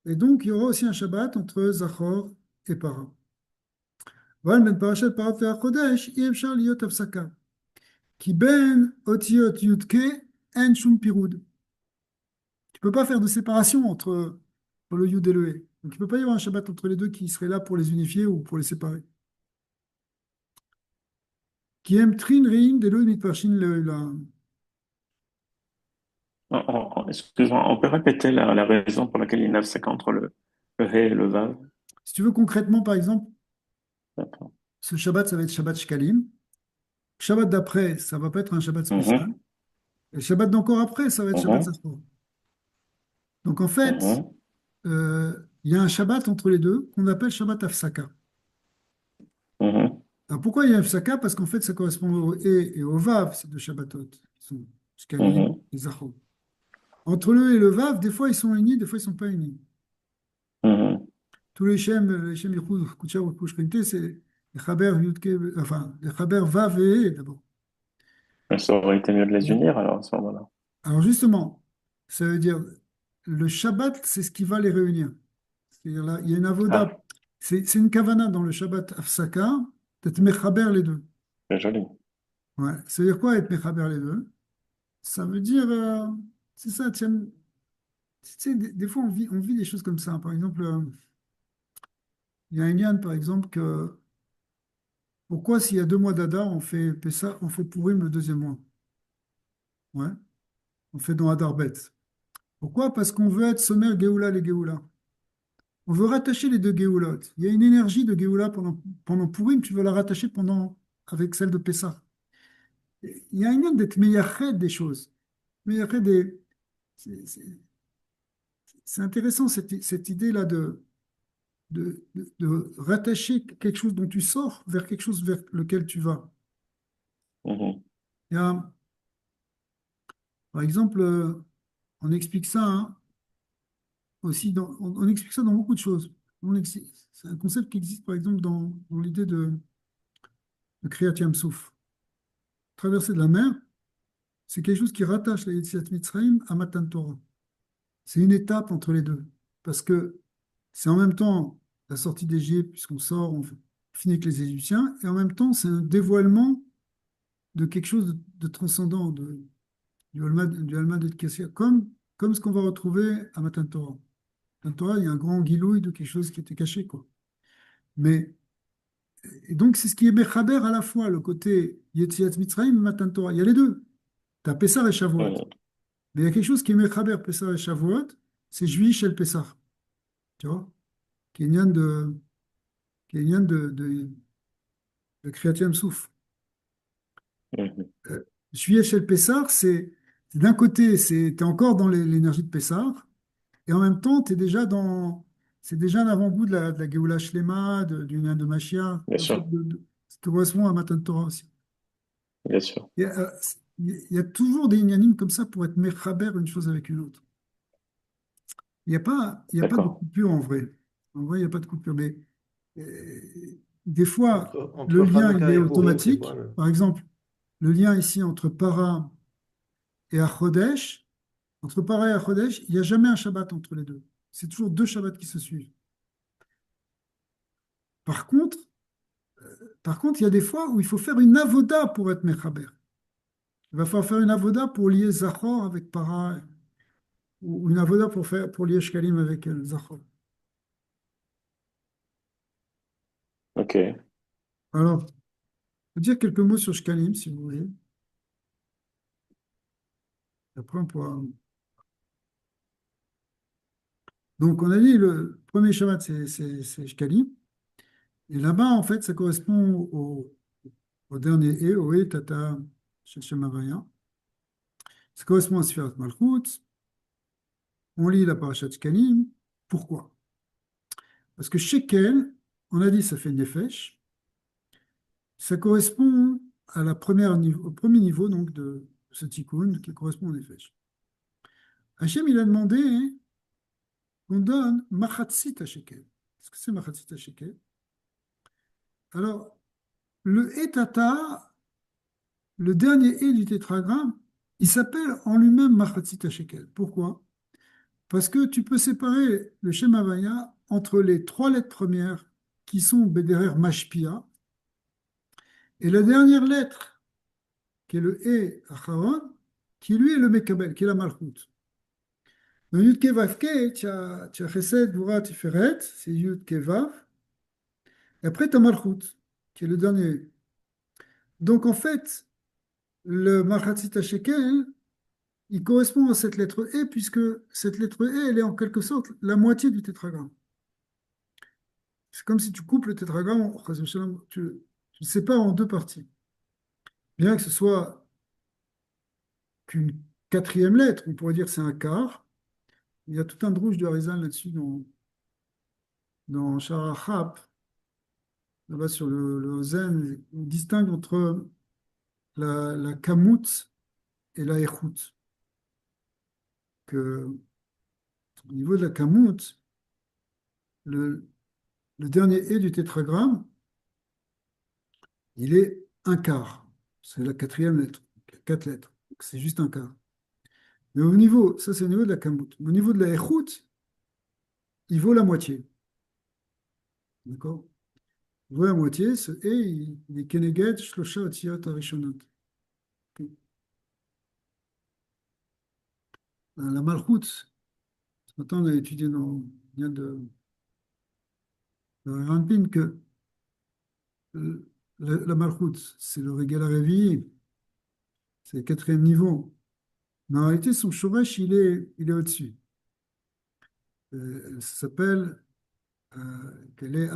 et donc il y aura aussi un Shabbat entre Zachor et Para. Voilà, ben parashat Para ve'achodesh, אי אפשר להיות הפסקה. כי בין אותיות י"ק אין שום פירוד. Tu peux pas faire de séparation entre le Yud et le He. Donc il ne peut pas y avoir un Shabbat entre les deux qui serait là pour les unifier ou pour les séparer. Qui aime trin rein de mitparshin le.
Excuse-moi, on peut répéter la raison pour laquelle il y a une absence entre le He et le Vav?
Si tu veux concrètement, par exemple,
D'accord.
ce Shabbat, ça va être Shabbat Shkalim. Shabbat d'après, ça va pas être un Shabbat spécial.
Mhm,
Et le Shabbat d'encore après, ça va être Shabbat
mhm,
Zachor. Donc en fait,
mhm,
il y a un Shabbat entre les deux qu'on appelle Shabbat Afsaka.
mhm,
Alors pourquoi il y a Afsaka? Parce qu'en fait, ça correspond au E et au Vav, ces deux Shabbatot, qui sont Shkalim
mhm,
et Zachor. Entre le E et le Vav, des fois ils sont unis, des fois ils ne sont pas unis.
mhm.
Tous les Shem Yichud, Kutcha ou Kushkinte, c'est les Chaber Yudke, enfin, les Chaber Vav et E d'abord.
Mais ça aurait été mieux de les unir alors à ce moment-là.
Alors justement, ça veut dire, le Shabbat, c'est ce qui va les réunir. C'est-à-dire là, il y a une avoda,
Ah,
c'est une kavana dans le Shabbat Afsaka, d'être mechaber les deux.
c'est joli.
Ouais. Ça veut dire quoi être mechaber les deux? Ça veut dire, c'est ça, tiens, tu sais, des fois on vit des choses comme ça. Par exemple, il y a un lien, par exemple, que pourquoi s'il y a 2 mois d'Adar, on fait Pessa, on fait Pourim le deuxième mois? Ouais, on fait dans Adar Bet. Pourquoi? Parce qu'on veut être sommaire Géoula les Géoula. On veut rattacher les deux Géoulot. Il y a une énergie de Géoula pendant Pourim, tu veux la rattacher avec celle de Pessah. Il y a un lien d'être meyached des choses. Meyached c'est c'est- c'est intéressant cette idée-là de rattacher quelque chose dont tu sors vers quelque chose vers lequel tu vas.
Mhm,
Il y a, par exemple, on explique ça hein, aussi on explique ça dans beaucoup de choses. C'est un concept qui existe par exemple dans l'idée de Kriyat Yam-Souf. Traverser de la mer, c'est quelque chose qui rattache la Yetziat Mitzrayim à Matan Torah. C'est une étape entre les deux. Parce que c'est en même temps la sortie d'Égypte, puisqu'on sort, on finit avec les Égyptiens, et en même temps, c'est un dévoilement de quelque chose de transcendant, du Alma de Kessia, comme ce qu'on va retrouver à Matan Torah. Matan Torah, il y a un grand guilouille de quelque chose qui était caché, quoi. Mais, et donc, c'est ce qui est Mechaber à la fois, le côté Yetziat Mitzrayim et Matan Torah. Il y a les deux. Tu as Pessah et Shavuot.
mhm.
Mais il y a quelque chose qui est Mechaber, Pessah et Shavuot, c'est Juif chez le Pessah. Tu vois? Qui est Nyan de Kriyat Yam-Souf.
Mhm.
Juillet chez le Pessar, d'un côté, t'es encore dans l'énergie de Pessar, et en même temps, c'est déjà un avant-goût de la Géoula Shlema, du Nyan de Mashiach,
Bien
en fait,
sûr,
ce qui correspond à Matan Torah aussi.
bien sûr.
Il y a toujours des inyanim comme ça pour être mechaber une chose avec une autre. Il y a pas de
D'accord.
coupure en vrai. En vrai, il n'y a pas de coupure. Mais des fois, le
Entre
lien, il
Hanouka
est
et Purim, c'est quoi
automatique. Par exemple, le lien ici entre Para et Achodesh, entre Para et Achodesh, il n'y a jamais un Shabbat entre les deux. C'est toujours 2 Shabbats qui se suivent. Par contre, il y a des fois où il faut faire une avoda pour être Mechaber. Il va falloir faire une avoda pour lier Zachor avec Para, ou une avoda pour lier Shkalim avec Zachor.
Ok.
Alors, je vais dire quelques mots sur Shkalim, si vous voulez. Après, on pourra. Donc, on a dit le premier Shabbat, c'est Shkalim. Et là-bas, en fait, ça correspond au dernier E, au E Tata chez Shemavaya. Ça correspond à Sfirat Malchut. On lit la parashat Shkalim. Pourquoi? Parce que Shekel, on a dit, ça fait Nefesh. Ça correspond à au premier niveau donc, de ce tikkun qui correspond au Nefesh. Hachem, il a demandé qu'on donne Machatzit à Shekel. Qu'est-ce que c'est Machatzit à Shekel? Alors, le Etata, le dernier E du tétragramme, il s'appelle en lui-même Machatzit Shekel. Pourquoi? Parce que tu peux séparer le Shem Havaya entre les trois lettres premières qui sont Bederer Mashpia et la dernière lettre qui est le E Acharon, qui lui est le Mekabel, qui est la Malchut. Dans Yud Kevav Ke, tu as Chesed, Gvura, Tiferet, c'est Yud Kevav, et après tu as Malchut, qui est le dernier E. Donc en fait, le Machatzit Shekel, il correspond à cette lettre E, puisque cette lettre E, elle est en quelque sorte la moitié du tétragramme. C'est comme si tu coupes le tétragramme, tu le sépares en deux parties. Bien que ce soit qu'une quatrième lettre, on pourrait dire que c'est un quart. Il y a tout un drouche de Harizal là-dessus dans Sharachap, là-bas sur le Zen, on distingue entre la Kamut et la Echut. Que, au niveau de la Kamut, le, le dernier E du tétragramme, il est un quart. C'est la quatrième lettre. Il y a quatre lettres. Donc c'est juste un quart. Mais au niveau, ça c'est au niveau de la Kamut. Au niveau de la Echut, il vaut la moitié. D'accord? Il vaut la moitié. Ce E, il est Keneged, Shlosha, Otiot, Arishonot. La Malchut, ce matin on a étudié bien de Rampin que la Malchut, c'est le Régal Arevi, c'est le quatrième niveau. Mais en réalité, son Shoresh, il est au-dessus. Ça s'appelle, qu'elle est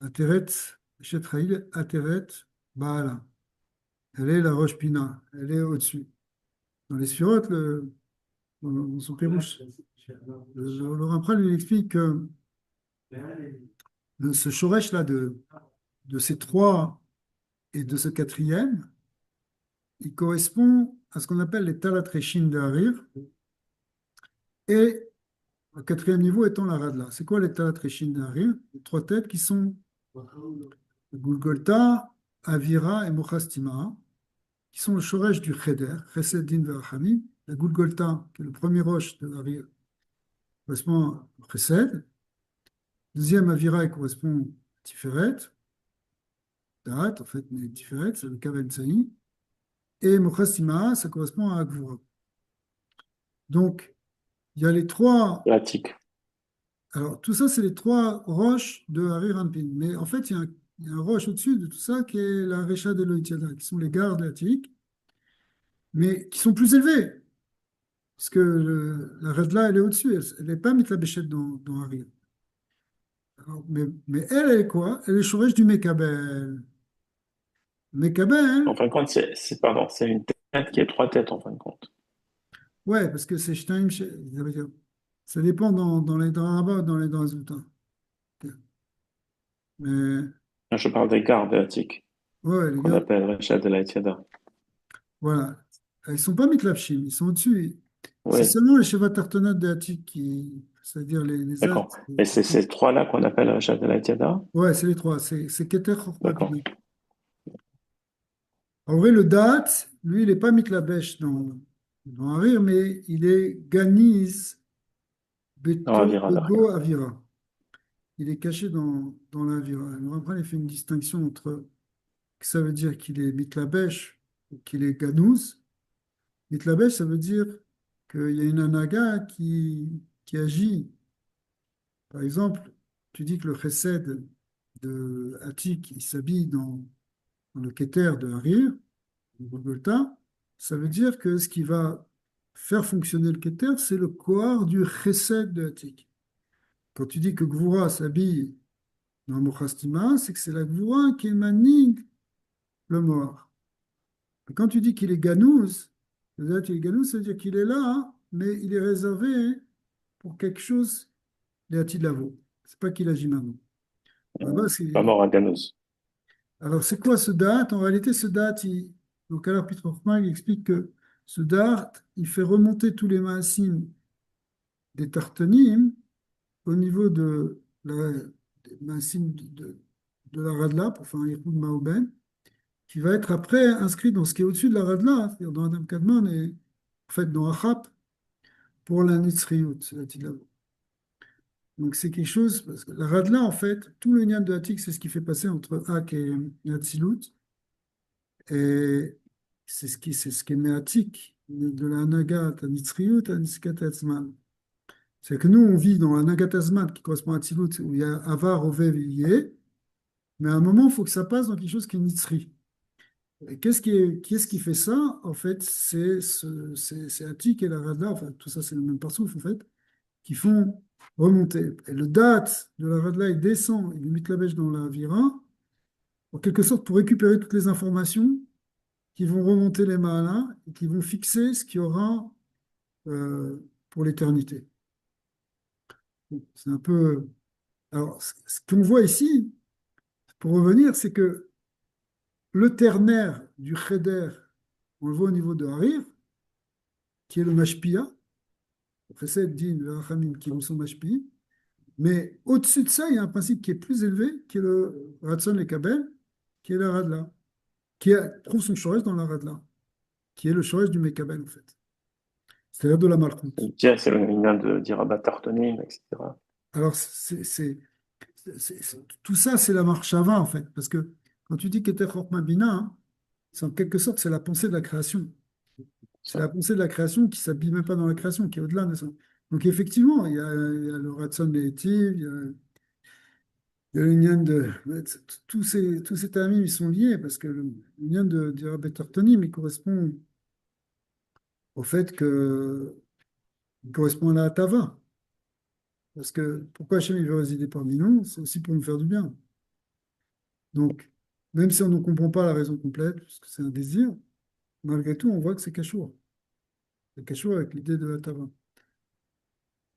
Ateret, Shetraïl, Ateret, Baala. Elle est la Roche Pina, elle est au-dessus. Dans les sphirotes, dans son Pérouche, le Rampral lui explique que ce Shoresh-là de ces trois et de ce quatrième, il correspond à ce qu'on appelle les Talat Reshin de Harir, et le quatrième niveau étant la Radla. C'est quoi les Talat Reshin de Harir? Les trois têtes qui sont Gulgolta, Avira et Mochastima, qui sont le Shoresh du Cheder, Chesed Din Verachamim. La Gulgolta, qui est le premier roche de Harir, correspond au Chesed. Deuxième Avira, il correspond à Tiferet, Da'at, en fait, mais Tiferet, c'est le Kaven Tsaï. Et Mochastima, ça correspond à Gvura. Donc, il y a les trois.
Pratique.
Alors, tout ça, c'est les trois roches de Hari Rampin. Mais en fait, il y a un roche au-dessus de tout ça qui est la Recha de Loïtiada, qui sont les gardes attiques, mais qui sont plus élevés. Parce que la Redla, elle est au-dessus. Elle n'est pas mise la béchette dans Hari. Mais elle est quoi? Elle est Shoresh du Mekabel.
En
Mekabel,
fin de compte, pardon, c'est une tête qui est trois têtes, en fin de compte.
ouais, parce que c'est Shtaim, ça veut dire. Ça dépend dans les dans Rabat, dans les dans résultats. Mais,
Là, je parle des gardes éthiques,
ouais, les
qu'on
gars,
appelle Rachad de la Tiada.
voilà. Ils sont pas mitlapshim, ils sont au-dessus. C'est
Oui,
seulement les Sheva Tartonot de Hatik c'est-à-dire les
d'accord.
Astes.
Et c'est ces trois-là qu'on appelle Rachad de la Tiada?
Ouais, c'est les trois. C'est Keter, Chokhmah,
D'accord.
Bina. En vrai, le Da'at, lui, il n'est pas mitlabesh dans Harir, mais il est Ganiz
Non,
Beto
Avira
Bego
derrière.
Avira. Il est caché dans l'Avira. Alors après, il fait une distinction entre que ça veut dire qu'il est mitlabesh ou qu'il est Ganouz. Mitlabesh, ça veut dire qu'il y a une anaga qui agit. Par exemple, tu dis que le chesed de Hatik, il s'habille dans le Keter de Harir, de Golgotha. Ça veut dire que ce qui va faire fonctionner le Keter, c'est le kohar du chesed de Hatik. Quand tu dis que Gvura s'habille Dans le Mochastima, c'est que c'est la Gvura qui émane le mort. Et quand tu dis qu'il est Ganouz, c'est-à-dire qu'il est Ganouz, ça veut dire qu'il est là, mais il est réservé pour quelque chose de Lavo. C'est pas qu'il agit maintenant. Là-bas,
Pas mort à Ganoz.
Alors, c'est quoi ce date? En réalité, ce date, donc alors Peter Hoffman, il explique que ce date, il fait remonter tous les maasim des Tartanim au niveau des maasim de la Radla, pour faire un Yichud Maouben, qui va être après inscrit dans ce qui est au-dessus de la Radla, c'est-à-dire dans Adam Kadmon et en fait dans Achap, pour la Nitzriyut, c'est la Tidlavo. Donc c'est quelque chose, parce que la Radla, en fait, tout le niam de Hatik, c'est ce qui fait passer entre Hak et Hatzilut. Et c'est ce qui est méatique de la Nagat à Nitzriyut à Nitzkatazman. C'est que nous, on vit dans la Nagatazman qui correspond à Tzilut, où il y a Avar, Ovev et Yé, mais à un moment, il faut que ça passe dans quelque chose qui est Nitzri. Et qu'est-ce qui fait ça? En fait, c'est Atik et la Radha, enfin, tout ça, c'est le même parsouf, en fait, qui font remonter. Et le date de la Radha, il descend, il met la bêche dans la Vira, en quelque sorte pour récupérer toutes les informations qui vont remonter les Mahalas et qui vont fixer ce qu'il y aura pour l'éternité. C'est un peu. Alors, ce qu'on voit ici, pour revenir, c'est que le ternaire du Cheder, on le voit au niveau de Harir, qui est le Mashpia, le Chesed, Din, le Rachamim, qui sont Mashpi, mais au-dessus de ça, il y a un principe qui est plus élevé, qui est le Ratson et Kabel, qui est la Radla, trouve son Shoresh dans la Radla, qui est le Shoresh du Mekabel, en fait, c'est-à-dire de la Malchut.
C'est le lien de d'Irabat Tartonim, etc.
Alors, tout ça, c'est la marche avant, en fait, parce que quand tu dis Keter Chorma Bina, hein, c'est en quelque sorte, c'est la pensée de la création. C'est la
Ça.
pensée de la création qui ne s'habille même pas dans la création, qui est au-delà de ça. Donc, effectivement, il y a le Ratson Lehétiv, il y a le lien de. Tous ces termes, ils sont liés, parce que le lien de Rabbi Tartoni, il correspond au fait que. Il correspond à la Hatava. Parce que pourquoi Hachem il veut résider parmi nous? C'est aussi pour nous faire du bien. Donc, même si on ne comprend pas la raison complète, parce que c'est un désir, malgré tout, on voit que c'est Kachour. C'est Kachour avec l'idée de la Tava.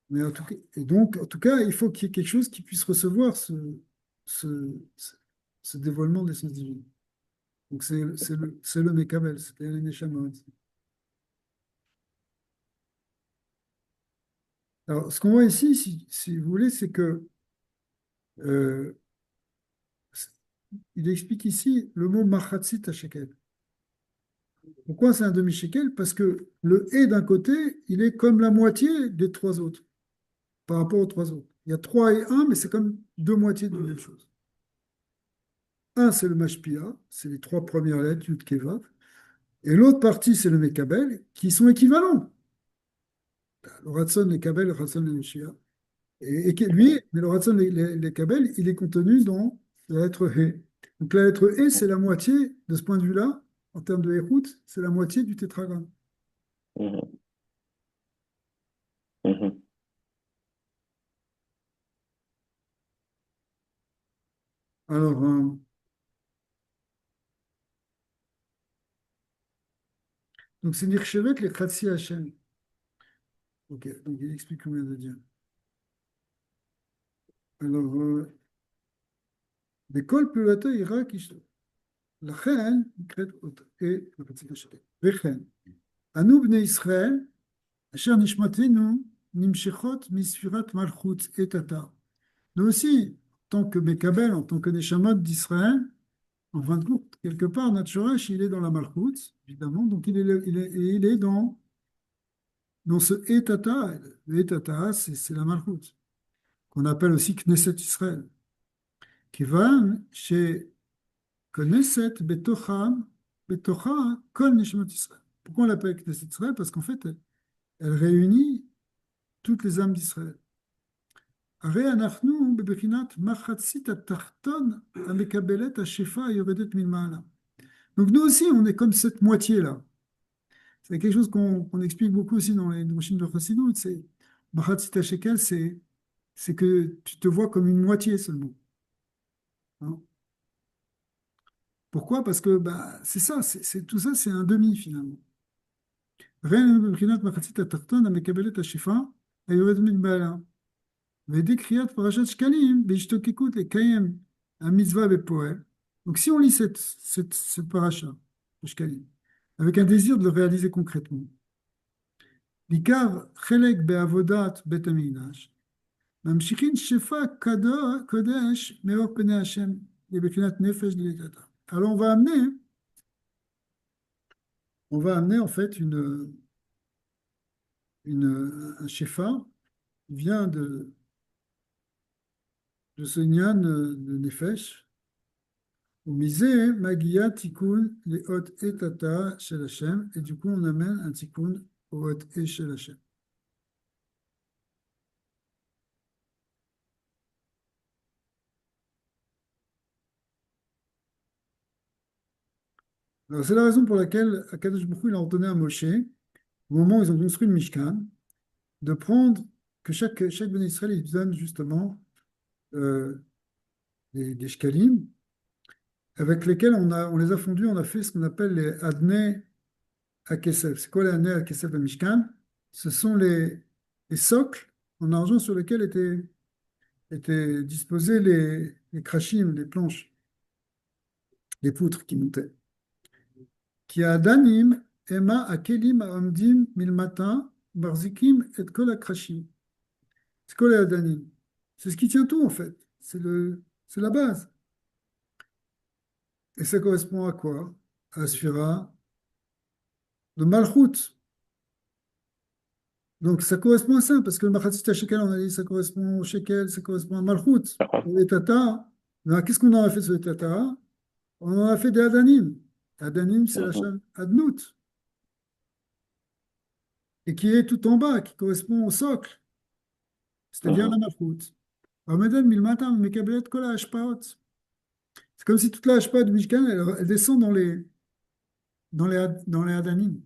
Mais en tout cas, et donc, en tout cas, il faut qu'il y ait quelque chose qui puisse recevoir ce, ce- ce dévoilement des sens divines. Donc, c'est le Mekabel, c'est les Neshamot. Alors, ce qu'on voit ici, si vous voulez, c'est que euh, il explique ici le mot Machatzit à shekel. Pourquoi c'est un demi-shekel? Parce que le et d'un côté, il est comme la moitié des trois autres, par rapport aux trois autres. Il y a trois et un, mais c'est comme deux moitiés de la même chose. Un, c'est le mashpia, c'est les trois premières lettres, Yud Kevav, et l'autre partie, c'est le mekabel, qui sont équivalents. Le ratson, le kabel, le ratson, le meshia. Lui, mais le ratson, les kabel, il est contenu dans la lettre he. Donc la lettre he, c'est la moitié, de ce point de vue-là, en termes de héroute, c'est la moitié du tétragramme.
Mhm. Mhm.
Alors, donc c'est Nirchevet, les Khatsi Hashem. Ok, donc il explique combien de dire. Alors, l'école Pulata Irak, לכן נקראת מחצית השקל. וכן, אנו בני ישראל, אשר נשמתנו נמשכות מספירת מלכות et Tata. Nous aussi, en tant que Mekabel, en tant que Neshamot d'Israël, en fin de compte, quelque part, notre Shoresh, il est dans la Malchut, évidemment, donc il est dans ce Etata. Le Etata, c'est la Malchut, qu'on appelle aussi Knesset Israël. Kivan, chez Knesset Betocham, Betocha, Kol Neshama Israël. Pourquoi on l'appelle Knesset Israël? Parce qu'en fait, elle réunit toutes les âmes d'Israël. הרי אנחנו בבחינת מחצית התחתון המקבלת השפע היורדת מלמעלה. Donc nous aussi, on est comme cette moitié-là. C'est quelque chose qu'on explique beaucoup aussi dans les Drushin de Chassidut. C'est Machatzit HaShekel, c'est que tu te vois comme une moitié seulement. hein. Pourquoi? Parce que bah, c'est ça, tout ça, c'est un demi finalement. rien מבחינת מחצית התחתון המקבל את השפע היורד מבעלה. וידי קריאת פרשת שקלים בהשתוקקות לקיים המצווה בפועל. Donc si on lit cette paracha de Shkalim, avec un désir de le réaliser concrètement, בעיקר חלק בעבודת בית המקדש, ממשיכין שפע קודש מאור פני השם לבחינת נפש דליטתה. Alors on va amener en fait un shefa qui vient de ce nyan de Nefesh, au misé, Magia Tikkun, les hot et tata chez Hachem, et du coup on amène un Tikkun au hot et chez Hachem. Alors c'est la raison pour laquelle Akadosh Baruch Hu, il a ordonné à Moshe, au moment où ils ont construit le Mishkan, de prendre, que chaque Ben Israël, il donne justement euh, des shkalim, avec lesquels on les a fondus, on a fait ce qu'on appelle les Adnei HaKesef. C'est quoi les Adnei HaKesef de Mishkan? Ce sont les socles en argent sur lesquels étaient disposés les krachim, les planches, les poutres qui montaient. Qui a Danim, Ema Akelim Amdim Milmata, Barzikim et Kol Krachim. C'est quoi les Adanim? C'est ce qui tient tout en fait. C'est la base. Et ça correspond à quoi? À la Sphira de Malchut. Donc ça correspond à ça, parce que le Machatzit Shekel, on a dit ça correspond au Shekel, ça correspond à Malchut.
D'accord.
Et les Tata, ben, qu'est-ce qu'on en a fait sur les Tata? On en a fait des Adanim. Adanim, c'est la
Mhm.
chaîne Adnout, et qui est tout en bas, qui correspond au socle, c'est-à-dire la
Mhm.
Malchut. Ramadan Milmatam, Mekablet Kol HaAshpaot. C'est comme si toute la Hashpa du Mishkan, elle descend dans les Adanim.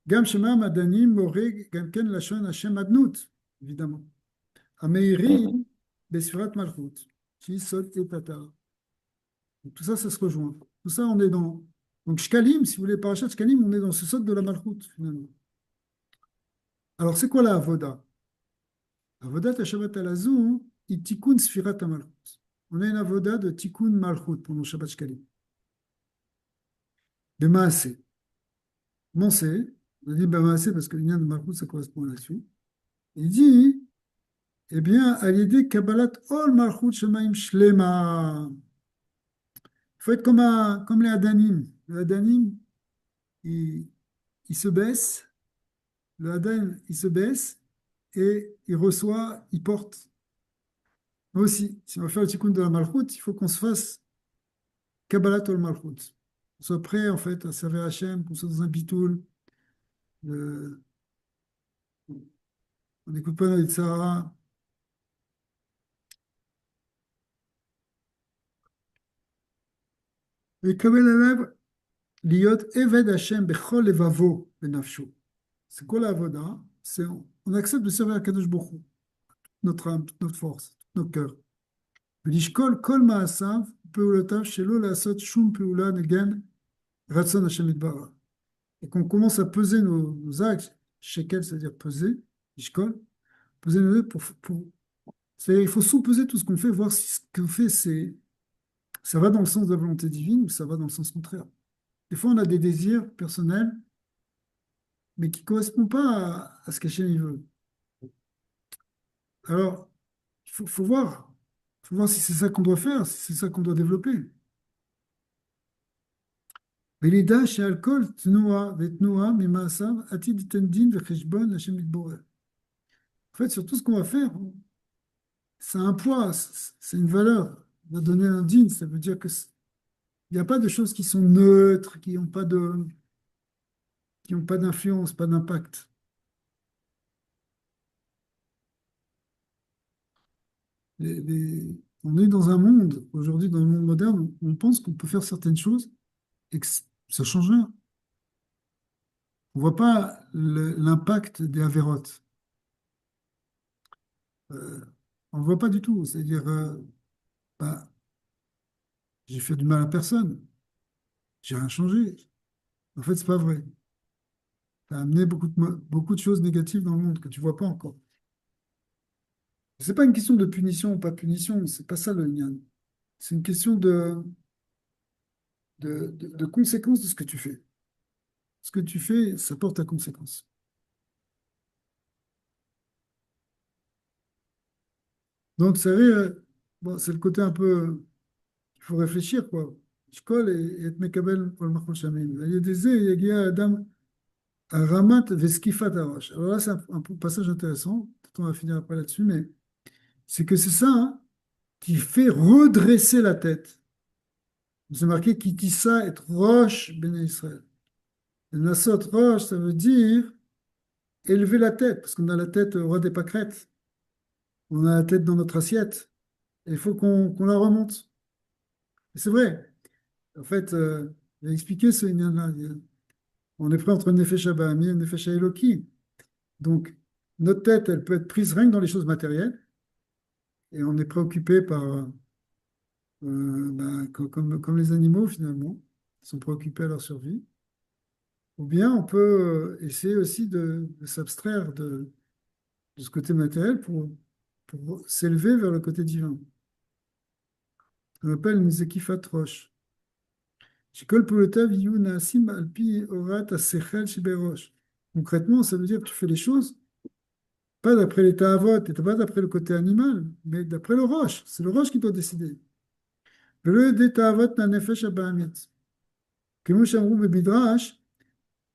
Gam Shema Adanim, Moré, Gamken Lashon Hashem Adnout, évidemment.
Mhm.
Ameiri, Besfirat Malchut, Chi Sot et Tata. Donc, tout ça, ça se rejoint. Tout ça, on est dans. Donc, Shkalim, si vous voulez, Parashat Shkalim, on est dans ce sot de la Malchut, finalement. Alors, c'est quoi la Avoda? Avodat Shabbat Alazou, il tikkun Sfirat Malchut. On a une Avoda de tikkun Malchut pendant Shabbat Shkalim. De Maaseh. Comment c'est? On a dit Maaseh parce que le lien de Malchut, ça correspond là-dessus. Il dit, eh bien, à l'idée Kabbalat Ol Malchut Shemaim Shlema. Il faut être comme les Adanim. Le Adanim, il, il se baisse, le Adam, il se baisse et il reçoit, il porte. Nous aussi, si on va faire le tikkun de la Malchut, il faut qu'on se fasse Kabbalat ol Malchut. Qu'on soit prêt, en fait, à servir Hachem, qu'on soit dans un bitoul, le- on n'écoute pas notre Sahara. Et comme elle lève, liot eved Hachem bechol levavo benafsho. C'est quoi la avoda? C'est on accepte de servir à Kadosh Baruch Hu, notre âme, toute notre force, tout notre cœur. ולשקול כל מעשיו ופעולותיו שלא לעשות שום פעולה נגד רצון השם יתברך. Et qu'on commence à peser nos actes, shekel, c'est-à-dire peser, ishkol, peser nos actes c'est-à-dire il faut sous-peser tout ce qu'on fait, voir si ce qu'on fait, ça va dans le sens de la volonté divine ou ça va dans le sens contraire. Des fois, on a des désirs personnels, mais qui ne correspondent pas à ce qu'Hachem veut. Alors, il faut voir. Il faut voir si c'est ça qu'on doit faire, si c'est ça qu'on doit développer. ולידע שעל כל תנועה ותנועה ממעשיו עתיד ייתן דין וחשבון להשם יתבורר. En fait, sur tout ce qu'on va faire, c'est un poids, c'est une valeur. On va donner un din, ça veut dire qu'il n'y a pas de choses qui sont neutres, qui n'ont pas d'influence, pas d'impact. On est dans un monde, aujourd'hui, dans le monde moderne, on pense qu'on peut faire certaines choses et que ça change rien. On ne voit pas l'impact des avérotes. On ne voit pas du tout. C'est-à-dire, bah, j'ai fait du mal à personne, j'ai rien changé. En fait, c'est pas vrai. Tu as amené beaucoup de choses négatives dans le monde que tu vois pas encore. C'est pas une question de punition ou pas punition, c'est pas ça le lien. C'est une question de conséquence de ce que tu fais. Ce que tu fais, ça porte à conséquence. Donc, vous savez, bon, c'est le côté un peu, il faut réfléchir, quoi. Shkol et et mekabel ol machol shamim. Il y a des yagia adam ramat veskifat arash. Alors là, c'est un passage intéressant. Peut-être on va finir après là-dessus, mais c'est que c'est ça, hein, qui fait redresser la tête. C'est marqué Kitissa et Roche ben Israël. Et Nassot Roche, ça veut dire élever la tête, parce qu'on a la tête au roi des pâquerettes. On a la tête dans notre assiette. Et il faut qu'on la remonte. Et c'est vrai. En fait, il a expliqué ce lien-là. On est pris entre Nefesh Abahami et Nefesh Eloki. Donc, notre tête, elle peut être prise rien que dans les choses matérielles. Et on est préoccupé par, ben, comme les animaux, finalement. Ils sont préoccupés à leur survie. Ou bien on peut essayer aussi de s'abstraire de ce côté matériel pour s'élever vers le côté divin. On appelle une zekifat roche. Shekol polotav yu naasim alpi orat asechel sheberosh. Concrètement, ça veut dire que tu fais les choses pas d'après les ta'avot et pas d'après le côté animal, mais d'après le roche. C'est le roche qui doit décider. Le de ta'avot na nefesh abahamit. Comme Shamrou be Midrash,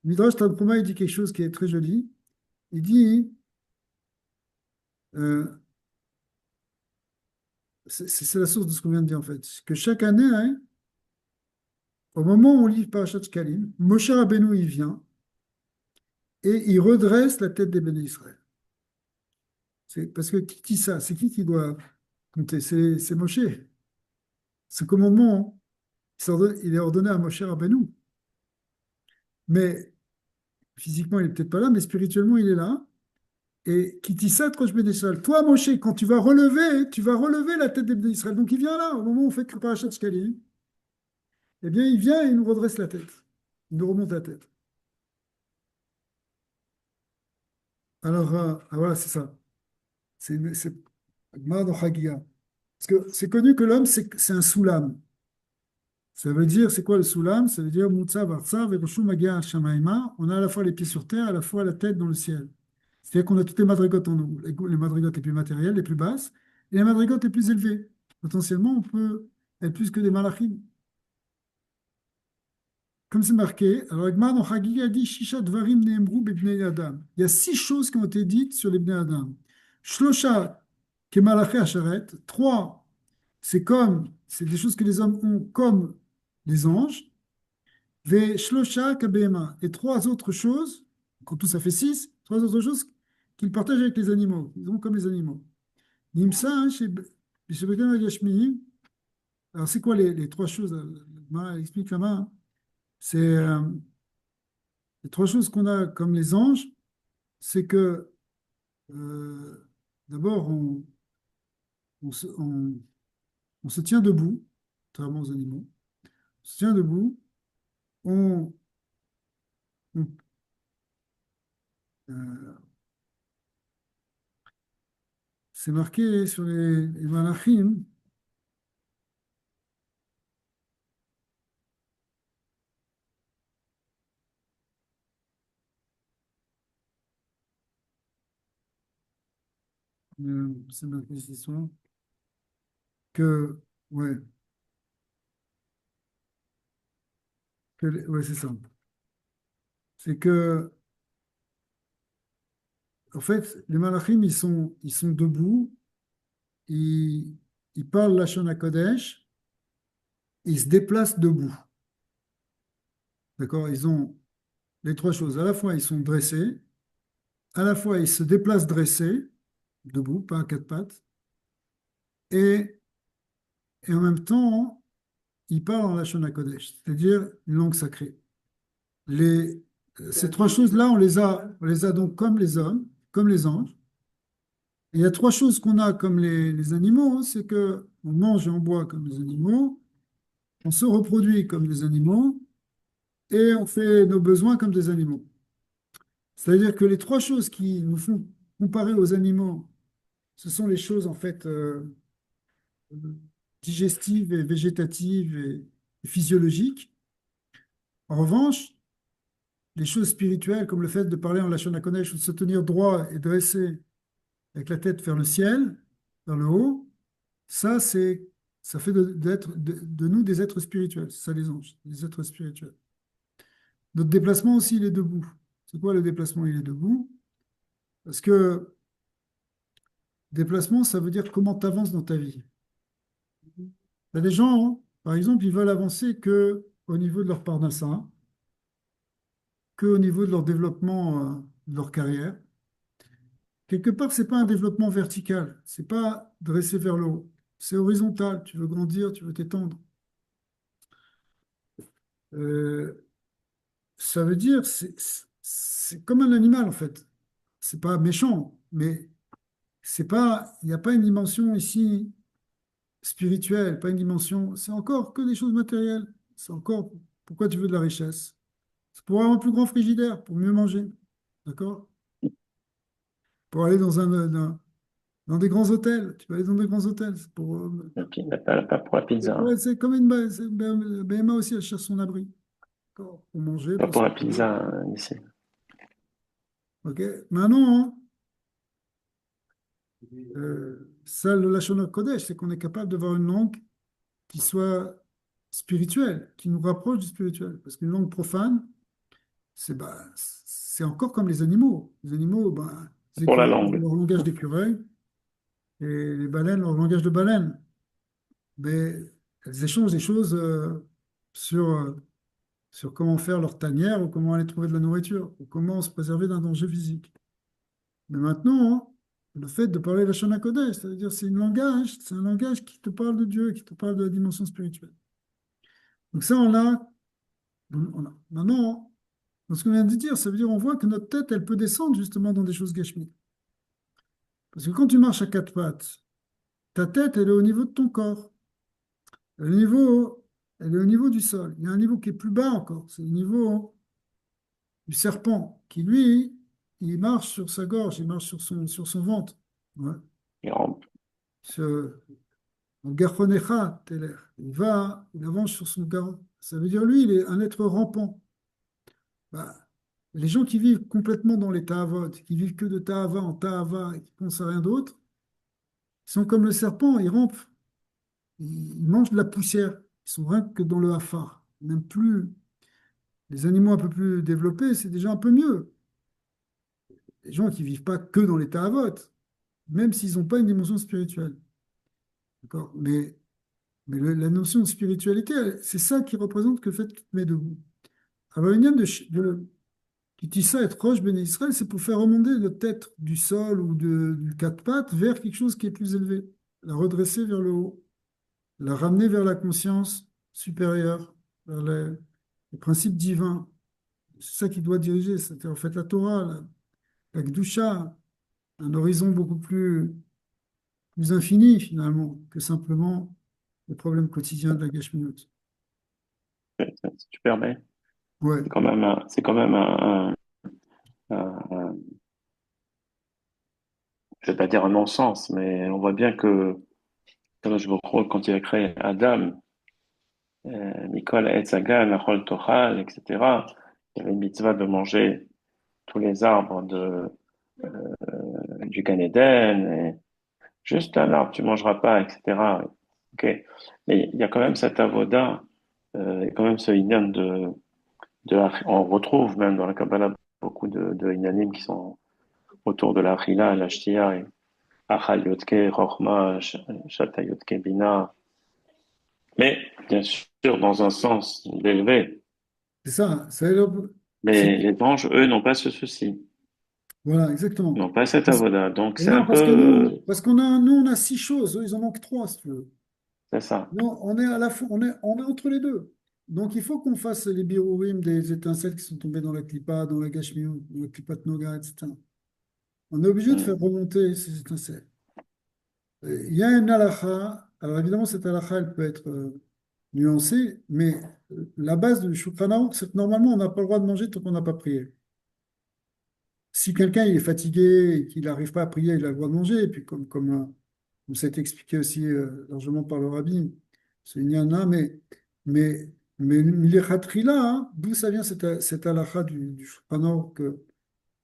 Midrash Tanchuma, il dit quelque chose qui est très joli. Il dit, euh, c'est la source de ce qu'on vient de dire en fait, que chaque année, hein, au moment où on lit Parashat Shkalim, Moshe Rabbeinu, il vient et il redresse la tête des béné Israël. C'est parce que qui dit ça? C'est qui doit compter? C'est Moshe. Ce commandement, il est ordonné à Moshe Rabbeinu. Mais physiquement, il n'est peut-être pas là, mais spirituellement, il est là. Et qui dit ça, Rosh Béné Israël? Toi, Moshe, quand tu vas relever la tête des béné Israël. Donc il vient là, au moment où on fait que Parashat Shkalim, eh bien, il vient et il nous redresse la tête. Il nous remonte la tête. Alors, voilà, c'est ça. C'est Gemara dans Chagiga. Parce que c'est connu que l'homme, c'est un soulam. Ça veut dire, c'est quoi le soulam? Ça veut dire Mutsa Vartsa Verushu Magia Shamaima. On a à la fois les pieds sur terre, à la fois la tête dans le ciel. C'est-à-dire qu'on a toutes les madrigotes en nous, les madrigotes les plus matérielles, les plus basses, et les madrigotes les plus élevées. Potentiellement, on peut être plus que des malachim. Comme c'est marqué, alors Gemara dans Chagiga dit Shisha Dvarim Neemru Bebnei Adam. Il y a 6 choses qui ont été dites sur les Bnei Adam. Shlosha Kemalaché Asharet. 3, c'est des choses que les hommes ont comme les anges. Ve Shlosha Kabema. Et 3 autres choses, quand tout ça fait 6, 3 autres choses qu'ils partagent avec les animaux. Ils ont comme les animaux. Nimsa, hein, chez Bekan Yashmi. Alors, c'est quoi les 3 choses? Elle explique là-bas, hein. C'est les 3 choses qu'on a comme les anges, c'est que d'abord, on se, on- on se tient debout, contrairement aux animaux. On se tient debout, on, on- euh, c'est marqué sur les malachim, c'est marqué cette histoire, que, ouais, ouais, c'est ça. C'est que, en fait, les malachim, ils sont debout, ils, ils parlent Lashon HaKodesh, ils se déplacent debout. D'accord? Ils ont les 3 choses. À la fois, ils sont dressés, à la fois, ils se déplacent dressés, debout, pas à 4 pattes, et, et en même temps, ils parlent en Lashon HaKodesh, c'est-à-dire une langue sacrée. Ces 3 choses-là, on les a donc comme les hommes, comme les anges. Et il y a 3 choses qu'on a comme les animaux, hein, c'est que on mange et on boit comme les animaux, on se reproduit comme des animaux et on fait nos besoins comme des animaux. C'est-à-dire que les trois choses qui nous font comparer aux animaux, ce sont les choses en fait digestives et végétatives et physiologiques. En revanche, les choses spirituelles, comme le fait de parler en Lachon HaKodesh ou de se tenir droit et dresser avec la tête vers le ciel, vers le haut, ça, ça fait de nous des êtres spirituels. C'est ça les anges, des êtres spirituels. Notre déplacement aussi, il est debout. C'est quoi le déplacement? Il est debout. Parce que déplacement, ça veut dire comment tu avances dans ta vie. Il y a des gens, hein, par exemple, ils veulent avancer que au niveau de leur parnassa, que au niveau de leur développement, de leur carrière. Quelque part, c'est pas un développement vertical, c'est pas dressé vers le haut, c'est horizontal. Tu veux grandir, tu veux t'étendre. Euh, Ça veut dire, c'est comme un animal en fait. C'est pas méchant, mais c'est pas, il n'y a pas une dimension ici spirituelle, pas une dimension. C'est encore que des choses matérielles. C'est encore pourquoi tu veux de la richesse. C'est pour avoir un plus grand frigidaire, pour mieux manger, d'accord? Pour aller dans des grands hôtels. Tu vas aller dans des grands hôtels. C'est pour,
Et puis, pas pour la pizza, hein.
ouais, c'est comme une BMA aussi, elle cherche son abri, d'accord? Pour manger,
Pas
pour
pour la
s'habiller.
pizza, ici.
Ok? Maintenant, ça, le Lashon Kodesh, c'est qu'on est capable d'avoir une langue qui soit spirituelle, qui nous rapproche du spirituel. Parce qu'une langue profane, c'est encore comme les animaux. Les animaux, ben, les
Pour la
écureuils ont
langue.
leur langage d'écureuil et les baleines leur langage de baleine. Mais elles échangent des choses sur, sur comment faire leur tanière ou comment aller trouver de la nourriture ou comment se préserver d'un danger physique. Mais maintenant, hein, le fait de parler la Shana Kodesh, c'est-à-dire c'est un langage qui te parle de Dieu, qui te parle de la dimension spirituelle. Donc ça, maintenant, dans ce qu'on vient de dire, ça veut dire on voit que notre tête, elle peut descendre justement dans des choses gashmiques. Parce que quand tu marches à quatre pattes, ta tête, elle est au niveau de ton corps. Le niveau, elle est au niveau du sol. Il y a un niveau qui est plus bas encore. C'est le niveau du serpent, qui lui, il marche sur sa gorge, il marche sur son ventre. Ouais.
Il rampe.
Ce- Donc, Garhonecha, Teler, il avance sur son garrot. Ça veut dire, lui, il est un être rampant. Bah, les gens qui vivent complètement dans les ta'avot, qui vivent que de ta'ava en ta'ava et qui pensent à rien d'autre, ils sont comme le serpent, ils rampent, ils mangent de la poussière, ils sont rien que dans le hafar. Même plus, les animaux un peu plus développés, c'est déjà un peu mieux. Les gens qui vivent pas que dans les ta'avot, même s'ils n'ont pas une dimension spirituelle. D'accord? La notion de spiritualité, c'est ça qui représente que le fait que tu te mets debout. Alors, une qui dit ça, être proche béni Israël, c'est pour faire remonter le tête du sol ou du quatre pattes vers quelque chose qui est plus élevé, la redresser vers le haut, la ramener vers la conscience supérieure, vers les principes divins. C'est ça qui doit diriger. C'était en fait la Torah, la Kedusha, un horizon beaucoup plus infini finalement que simplement les problèmes quotidiens de la Gashmiut.
Si tu permets.
Ouais,
C'est quand même un- je vais pas dire un non-sens, mais on voit bien que, comme je vous crois, quand il a créé Adam, Mikol Etzagal, Nachol Tochal, etc., il y avait une mitzvah de manger tous les arbres du Gan Eden, et juste un arbre, tu mangeras pas, etc. Ok. Mais il y a quand même cet avoda, et quand même ce inyan on retrouve même dans la Kabbalah beaucoup de inyanim qui sont autour de la Achila, la Shtia, et Achal Yotke, Chochma, Shata Yotke, Bina. Mais, bien sûr, dans un sens élevé.
c'est ça. C'est-
Mais les anges, eux, n'ont pas ce souci.
voilà,
Ils
exactement.
n'ont pas cet avoda. Donc,
Et
c'est un
non, parce que
peu,
parce nous, on a six choses, eux, ils en ont que trois, si tu veux.
c'est ça.
Non, on est à la fois, on est entre les deux. Donc, il faut qu'on fasse les birourim des étincelles qui sont tombées dans la clipa, dans la gashmiut, dans la clipa de Noga, etc. On est obligé de faire
Mm.
remonter ces étincelles. Il y a une halakha. Alors, évidemment, cette halakha, elle peut être nuancé, mais la base du Shulchan Aruch, c'est que normalement, on n'a pas le droit de manger tant qu'on n'a pas prié. Si quelqu'un il est fatigué et qu'il n'arrive pas à prier, il a le droit de manger. Et puis, comme ça a été expliqué aussi largement par le rabbi, c'est une yana, mais l'Ichatrila, hein, d'où ça vient cette halakha du Shulchan Aruch qu'on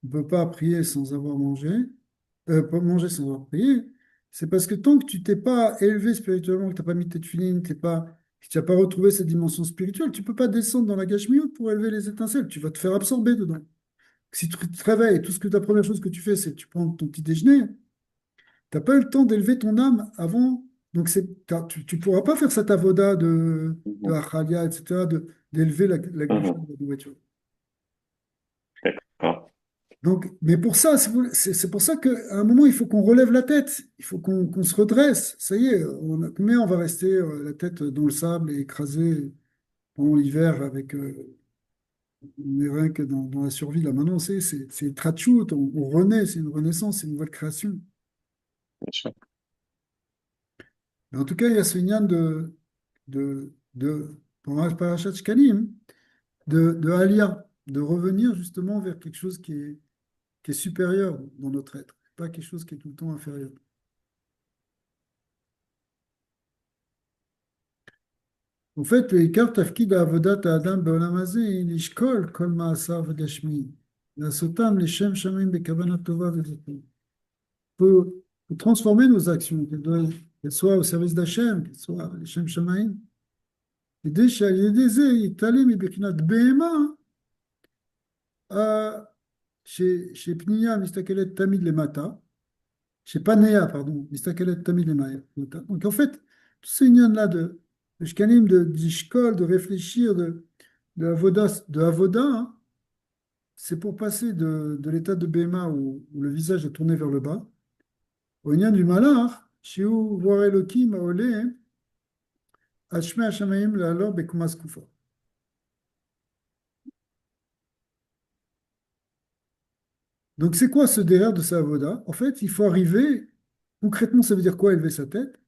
ne peut pas prier sans avoir mangé, pas manger sans avoir prié, c'est parce que tant que tu t'es pas élevé spirituellement, que tu n'as pas mis tes tefilines, que tu n'as pas retrouvé cette dimension spirituelle, tu ne peux pas descendre dans la gashmiut pour élever les étincelles. Tu vas te faire absorber dedans. Si tu te réveilles, la première chose que tu fais, c'est que tu prends ton petit déjeuner, tu n'as pas eu le temps d'élever ton âme avant. Donc, tu ne pourras pas faire cette avoda de
Mhm.
achalia, etc., d'élever la gdusha
Mhm.
de la nourriture.
D'accord.
Donc, mais pour ça, c'est pour ça qu'à un moment, il faut qu'on relève la tête, il faut qu'on se redresse. Ça y est, mais on va rester la tête dans le sable et écrasé pendant l'hiver avec, on est rien que dans la survie. Là, maintenant, c'est Tratchout, on renaît, c'est une renaissance, c'est une nouvelle création.
Bien sûr.
Mais en tout cas, il y a ce lien pour Parashat Shkalim, de Aliyah, de revenir justement vers quelque chose qui est supérieur dans notre être, pas quelque chose qui est tout le temps inférieur. En fait, עיקר תפקיד עבודת האדם בעולם הזה היא לשקול כל מעשיו הגשמיים, לעשותם לשם שמיים בכוונה טובה וזכות. Faut transformer nos actions, qu'elles soient au service d'Hachem, qu'elles soient לשם שמיים, כדי שעל ידי זה יתעלה מבחינת בהמה, שפנייה מסתכלת תמיד למטה, שפניה, pardon, מסתכלת תמיד למטה. Donc en fait, tout ce lien-là de shkalim, d'ishkol, de réfléchir, de Avoda, hein, c'est pour passer de l'état de Béma où le visage est tourné vers le bas, au lien du Malach, Shiu Voir Elokim Aole, Hashme Hashamayim Le'alor Bekumas Kufa. Donc c'est quoi ce derrière de sa Avoda? En fait, il faut arriver, concrètement, ça veut dire quoi élever sa tête?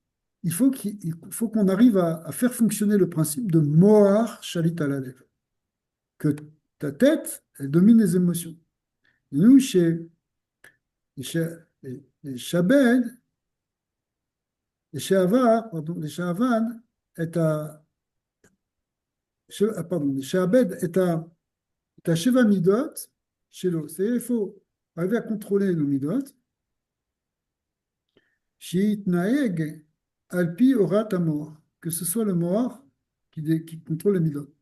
Il faut qu'on arrive à faire fonctionner le principe de Mohar Shalit Alalev, que ta tête, elle domine les émotions. Nous, chez les Shabed, לשעבר, pardon, לשעבד, את ה... pardon, לשעבד את השבע מידות שלו. C'est-à-dire, il faut arriver à contrôler nos midot, שיתנהג על פי הוראת המוח, que ce soit le mort qui contrôle les midot.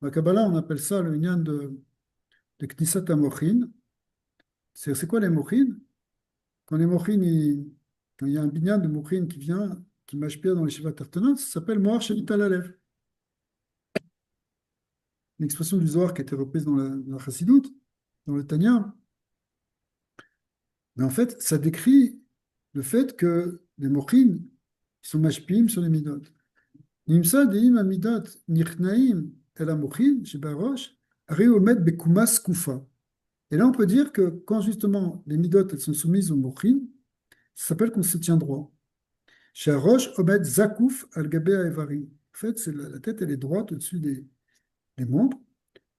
Dans la Kabbalah, on appelle ça le lien de Knisat HaMochin. C'est quoi les mochin? Quand les mochin, quand il y a un binyan de mochin qui vient, qui m'aspire dans les Shiva Tartanot, ça s'appelle Mohar Shelit Alalev. Une expression du Zohar qui a été reprise dans la Chassidoute, dans le Tanya. Mais en fait, ça décrit le fait que les mochines sont mashpim sur les midot. Nimsa deim amidot nichnaim el amochin shebarosh reomet bekumas kufa. Et là, on peut dire que quand justement les midot elles sont soumises aux mochin, ça s'appelle qu'on se tient droit. Sharosh omet zakuf al gabe evari. En fait, la tête elle est droite au-dessus des membres.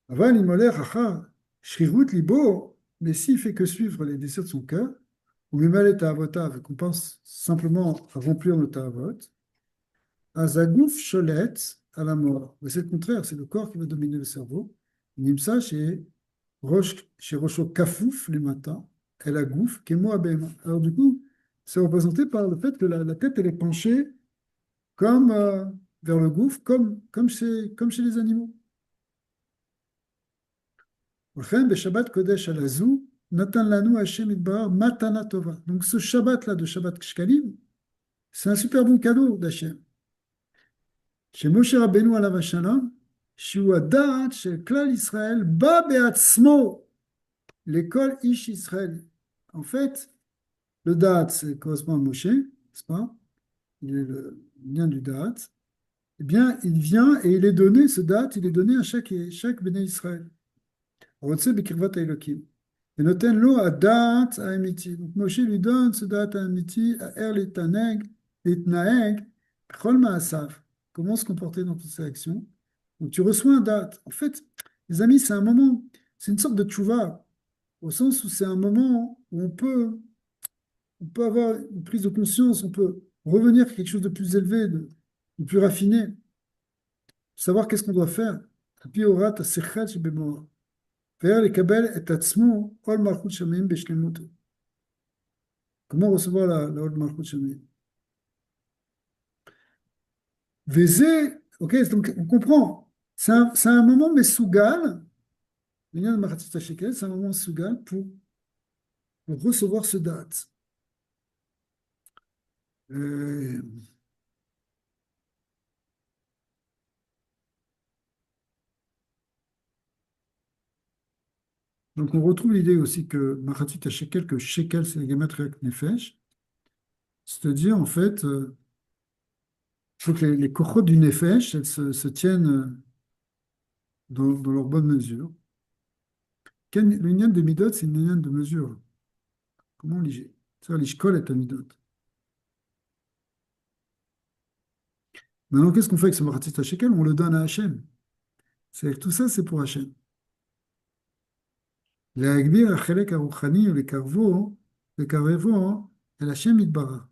Aval imoler racha shrirut libo, mais s'il fait que suivre les désirs de son cœur, ou mimalet ta'avotav, qu'on pense simplement à remplir nos ta'avot, azagouf cholet à la mort. Mais c'est le contraire, c'est le corps qui va dominer le cerveau. Nimsa chez Rocho kafouf le matin, elle a gouf, kemo abema. Alors du coup, c'est représenté par le fait que la tête elle est penchée comme vers le gouffre, comme chez les animaux. Shabbat בשבת קודש על הזו, נתן לנו השם יתברך מתנה טובה. Donc ce Shabbat-là de Shabbat Shkalim, c'est un super bon cadeau d'Hachem. Chez Moshe Rabbeinu alav hashalom, שהוא הדעת של כלל ישראל בא בעצמו l'école Ish Israël. En fait, le da'at, ça correspond à Moshe, n'est-ce pas? Il est le lien du da'at. Eh bien, il vient et il est donné, ce da'at, il est donné à chaque Béné Israël. רוצה בקרבת האלוקים. ונותן לו הדעת האמיתי. Donc Moshe lui donne ce דעת האמיתי, הער להתנהג בכל מעשיו, comment se comporter dans toutes ces actions. Donc tu reçois un date. En fait, les amis, c'est un moment, c'est une sorte de tchouva, au sens où c'est un moment où on peut avoir une prise de conscience, on peut revenir à quelque chose de plus élevé, de plus raffiné, savoir qu'est-ce qu'on doit faire. Puis aura ta sechel shebemora. Faire les kabel et atzmo, ol malchut shamayim b'shlemut. Comment recevoir la ol malchut shamayim? Vézé, ok, donc on comprend. C'est un moment mesougal, l'union de Machatzit HaShekel, c'est un moment mesougal pour recevoir ce date. Euh, donc on retrouve l'idée aussi que Machatzit HaShekel, que Shekel c'est la gematria Nefesh, c'est-à-dire en fait, il faut que les kochot du Nefesh, elles se tiennent dans leur bonne mesure. L'union de Midot, c'est une union de mesure. Comment on lit? C'est-à-dire l'ishkol est un Midot. Maintenant, qu'est-ce qu'on fait avec ce Machatzit HaShekel? On le donne à Hachem. C'est-à-dire que tout ça, c'est pour Hachem. להגביר החלק הרוחני ולקרבו אל השם יתברך.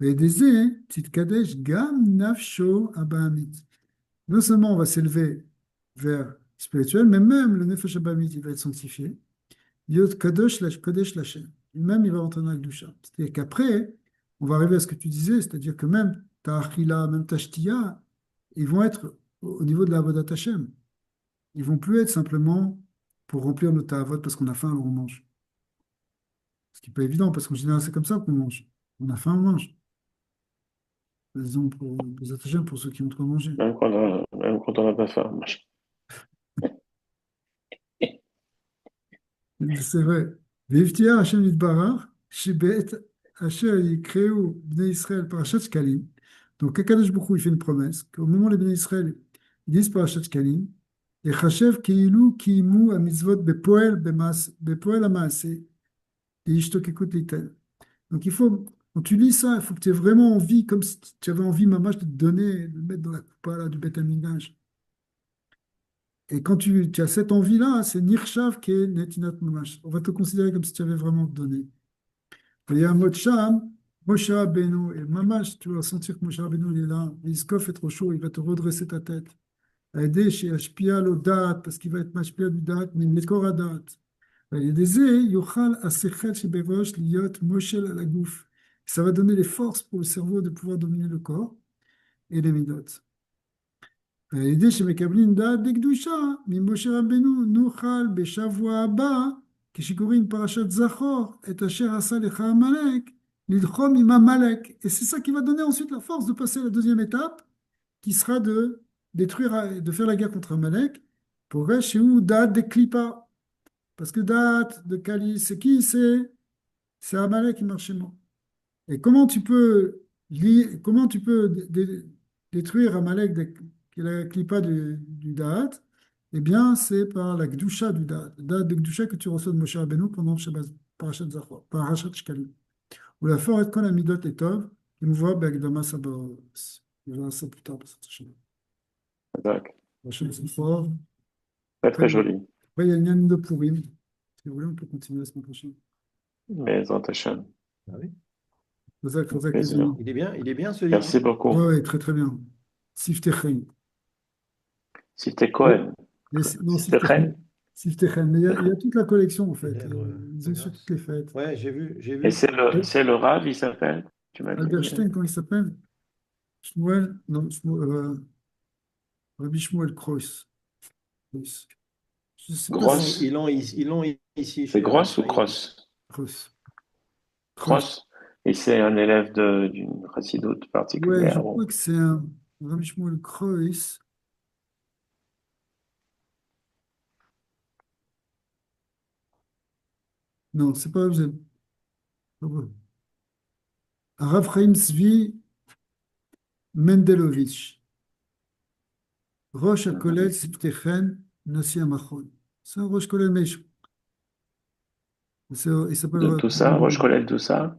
וידי זה תתקדש גם נפשו הבעמית. Non seulement on va s'élever vers spirituel, mais même le nefesh abamit, il va être sanctifié. Yod kadosh kodesh lachem. Même il va rentrer dans la kedusha. C'est-à-dire qu'après, on va arriver à ce que tu disais, c'est-à-dire que même ta achila, même ta shtiya, ils vont être au niveau de la avodat Hashem. Ils vont plus être simplement pour remplir nos ta'avot parce qu'on a faim, alors on mange. Ce qui n'est pas évident, parce qu'en général, c'est comme ça qu'on mange. On a faim, on mange. Raison pour Hashem, pour ceux qui ont trop mangé.
Même quand on n'a pas faim.
C'est vrai. Vivtia Hashem Yitbarach, Shibet Asher Yikreu Bnei Israël Parashat Shkalim. Donc, Akadosh Baruch Hu, il fait une promesse qu'au moment où les Bnei Israël disent Parashat Shkalim, et Chachev Keilu Kiimu Amitzvot Bepoel Amaase, et Ishtok Ekut Litel. Donc, quand tu lis ça, il faut que tu aies vraiment envie, comme si tu avais envie, mamash, de te donner, de mettre dans la coupa là, du Beth Amikdash. Et quand tu as cette envie-là, c'est Nirshav qui est Netinat Mamash. On va te considérer comme si tu avais vraiment donné. Il y a un mot de Sham, Moshe Rabbeinu, et Mamash, tu vas sentir que Moshe Rabbeinu il est là, Iskov est trop chaud, il va te redresser ta tête. Aider chez Ashpia l'Odat, parce qu'il va être Mashpia du Dat, mais Mekor Adat. Il y a des Yochal Asechel chez Bevosh, Liot, Moshel à la gouffe. Ça va donner les forces pour le cerveau de pouvoir dominer le corps et les midot. ועל ידי שמקבלים דעת דקדושה ממשה רבנו נוכל בשבוע הבא, כשקוראים פרשת זכור, את אשר עשה לך עמלק, ללחום עם עמלק. Et c'est ça qui va donner ensuite la force de passer à la deuxième étape, qui sera de détruire, de faire la guerre contre Amalek, pour chez où date de Klippa. Parce que date de Kali, c'est qui? C'est Amalek qui marche chez moi. Et comment tu peux détruire Amalek, qui est la clipa du Da'at? Eh bien, c'est par la Gdusha du Da'at. Le Da'at de Gdusha que tu reçois de Moshe Rabbeinu pendant Shabbat, Parashat Zachor, Parashat Shkalim. Ou la forêt quand la Midot est Tov, et nous voit Begdama Sabaros. On verra ça plus tard pour cette chaîne.
D'accord.
Prochaine fois.
Très, très joli.
Après, il y a une ligne de Purim. Si vous voulez, on peut continuer la semaine prochaine.
Mais Hashem.
Ah oui.
Khazak, les
Plaisir.
amis.
Il est bien ce livre.
Merci beaucoup.
Oui, très très bien. Siftechem.
C'était Cohen.
Non,
C'était Chen.
Siftechem. Mais il y a toute la collection en fait.
Lèvres,
Ils ont fait toutes les fêtes.
Ouais, j'ai vu.
Et c'est le Rav, il s'appelle? Tu m'as dit.
Albert Stein, comment il s'appelle? Shmuel, non, Rabbi Shmuel Kreuss. Je sais pas
Gross.
si
Ils l'ont ici.
C'est Gross ou Cross?
Kreuss.
Cross. Et c'est un élève d'une chassidoute
Ouais, je
particulière.
crois que c'est un Rabbi Shmuel Kreuss. Non, c'est pas vous. Rav Chaim Zvi Mendelovitch. Rosh HaKolel Siftechem Nasi Amachon. C'est un Rosh Kolel Meish. Il s'appelle.
De tout ça, Roche Colette, tout ça.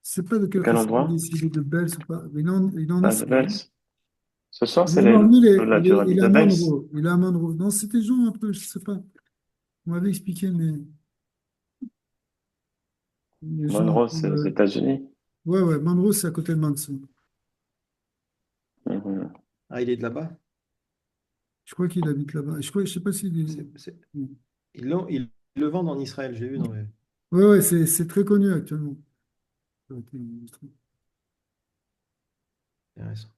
Je ne sais pas de quel
Quel
chassid
endroit?
il est, s'il est de Bels ou pas. Mais il en est
Ah, de Bels. Ce soir, c'est
Non, lui,
la
il est
durée
à
base.
Monroe. Il est à Monroe. Non, c'était gens un peu, je sais pas. On m'avait expliqué, mais les gens un
Monroe,
peu,
c'est aux États-Unis.
ouais, ouais, Monroe, c'est à côté de Manson.
Mhm.
Ah, il est de là-bas?
Je crois qu'il habite là-bas. Je sais pas s'il est.
C'est- c'est- ils le vendent en Israël, j'ai vu dans les...
Ouais, ouais, c'est très connu actuellement.
Intéressant.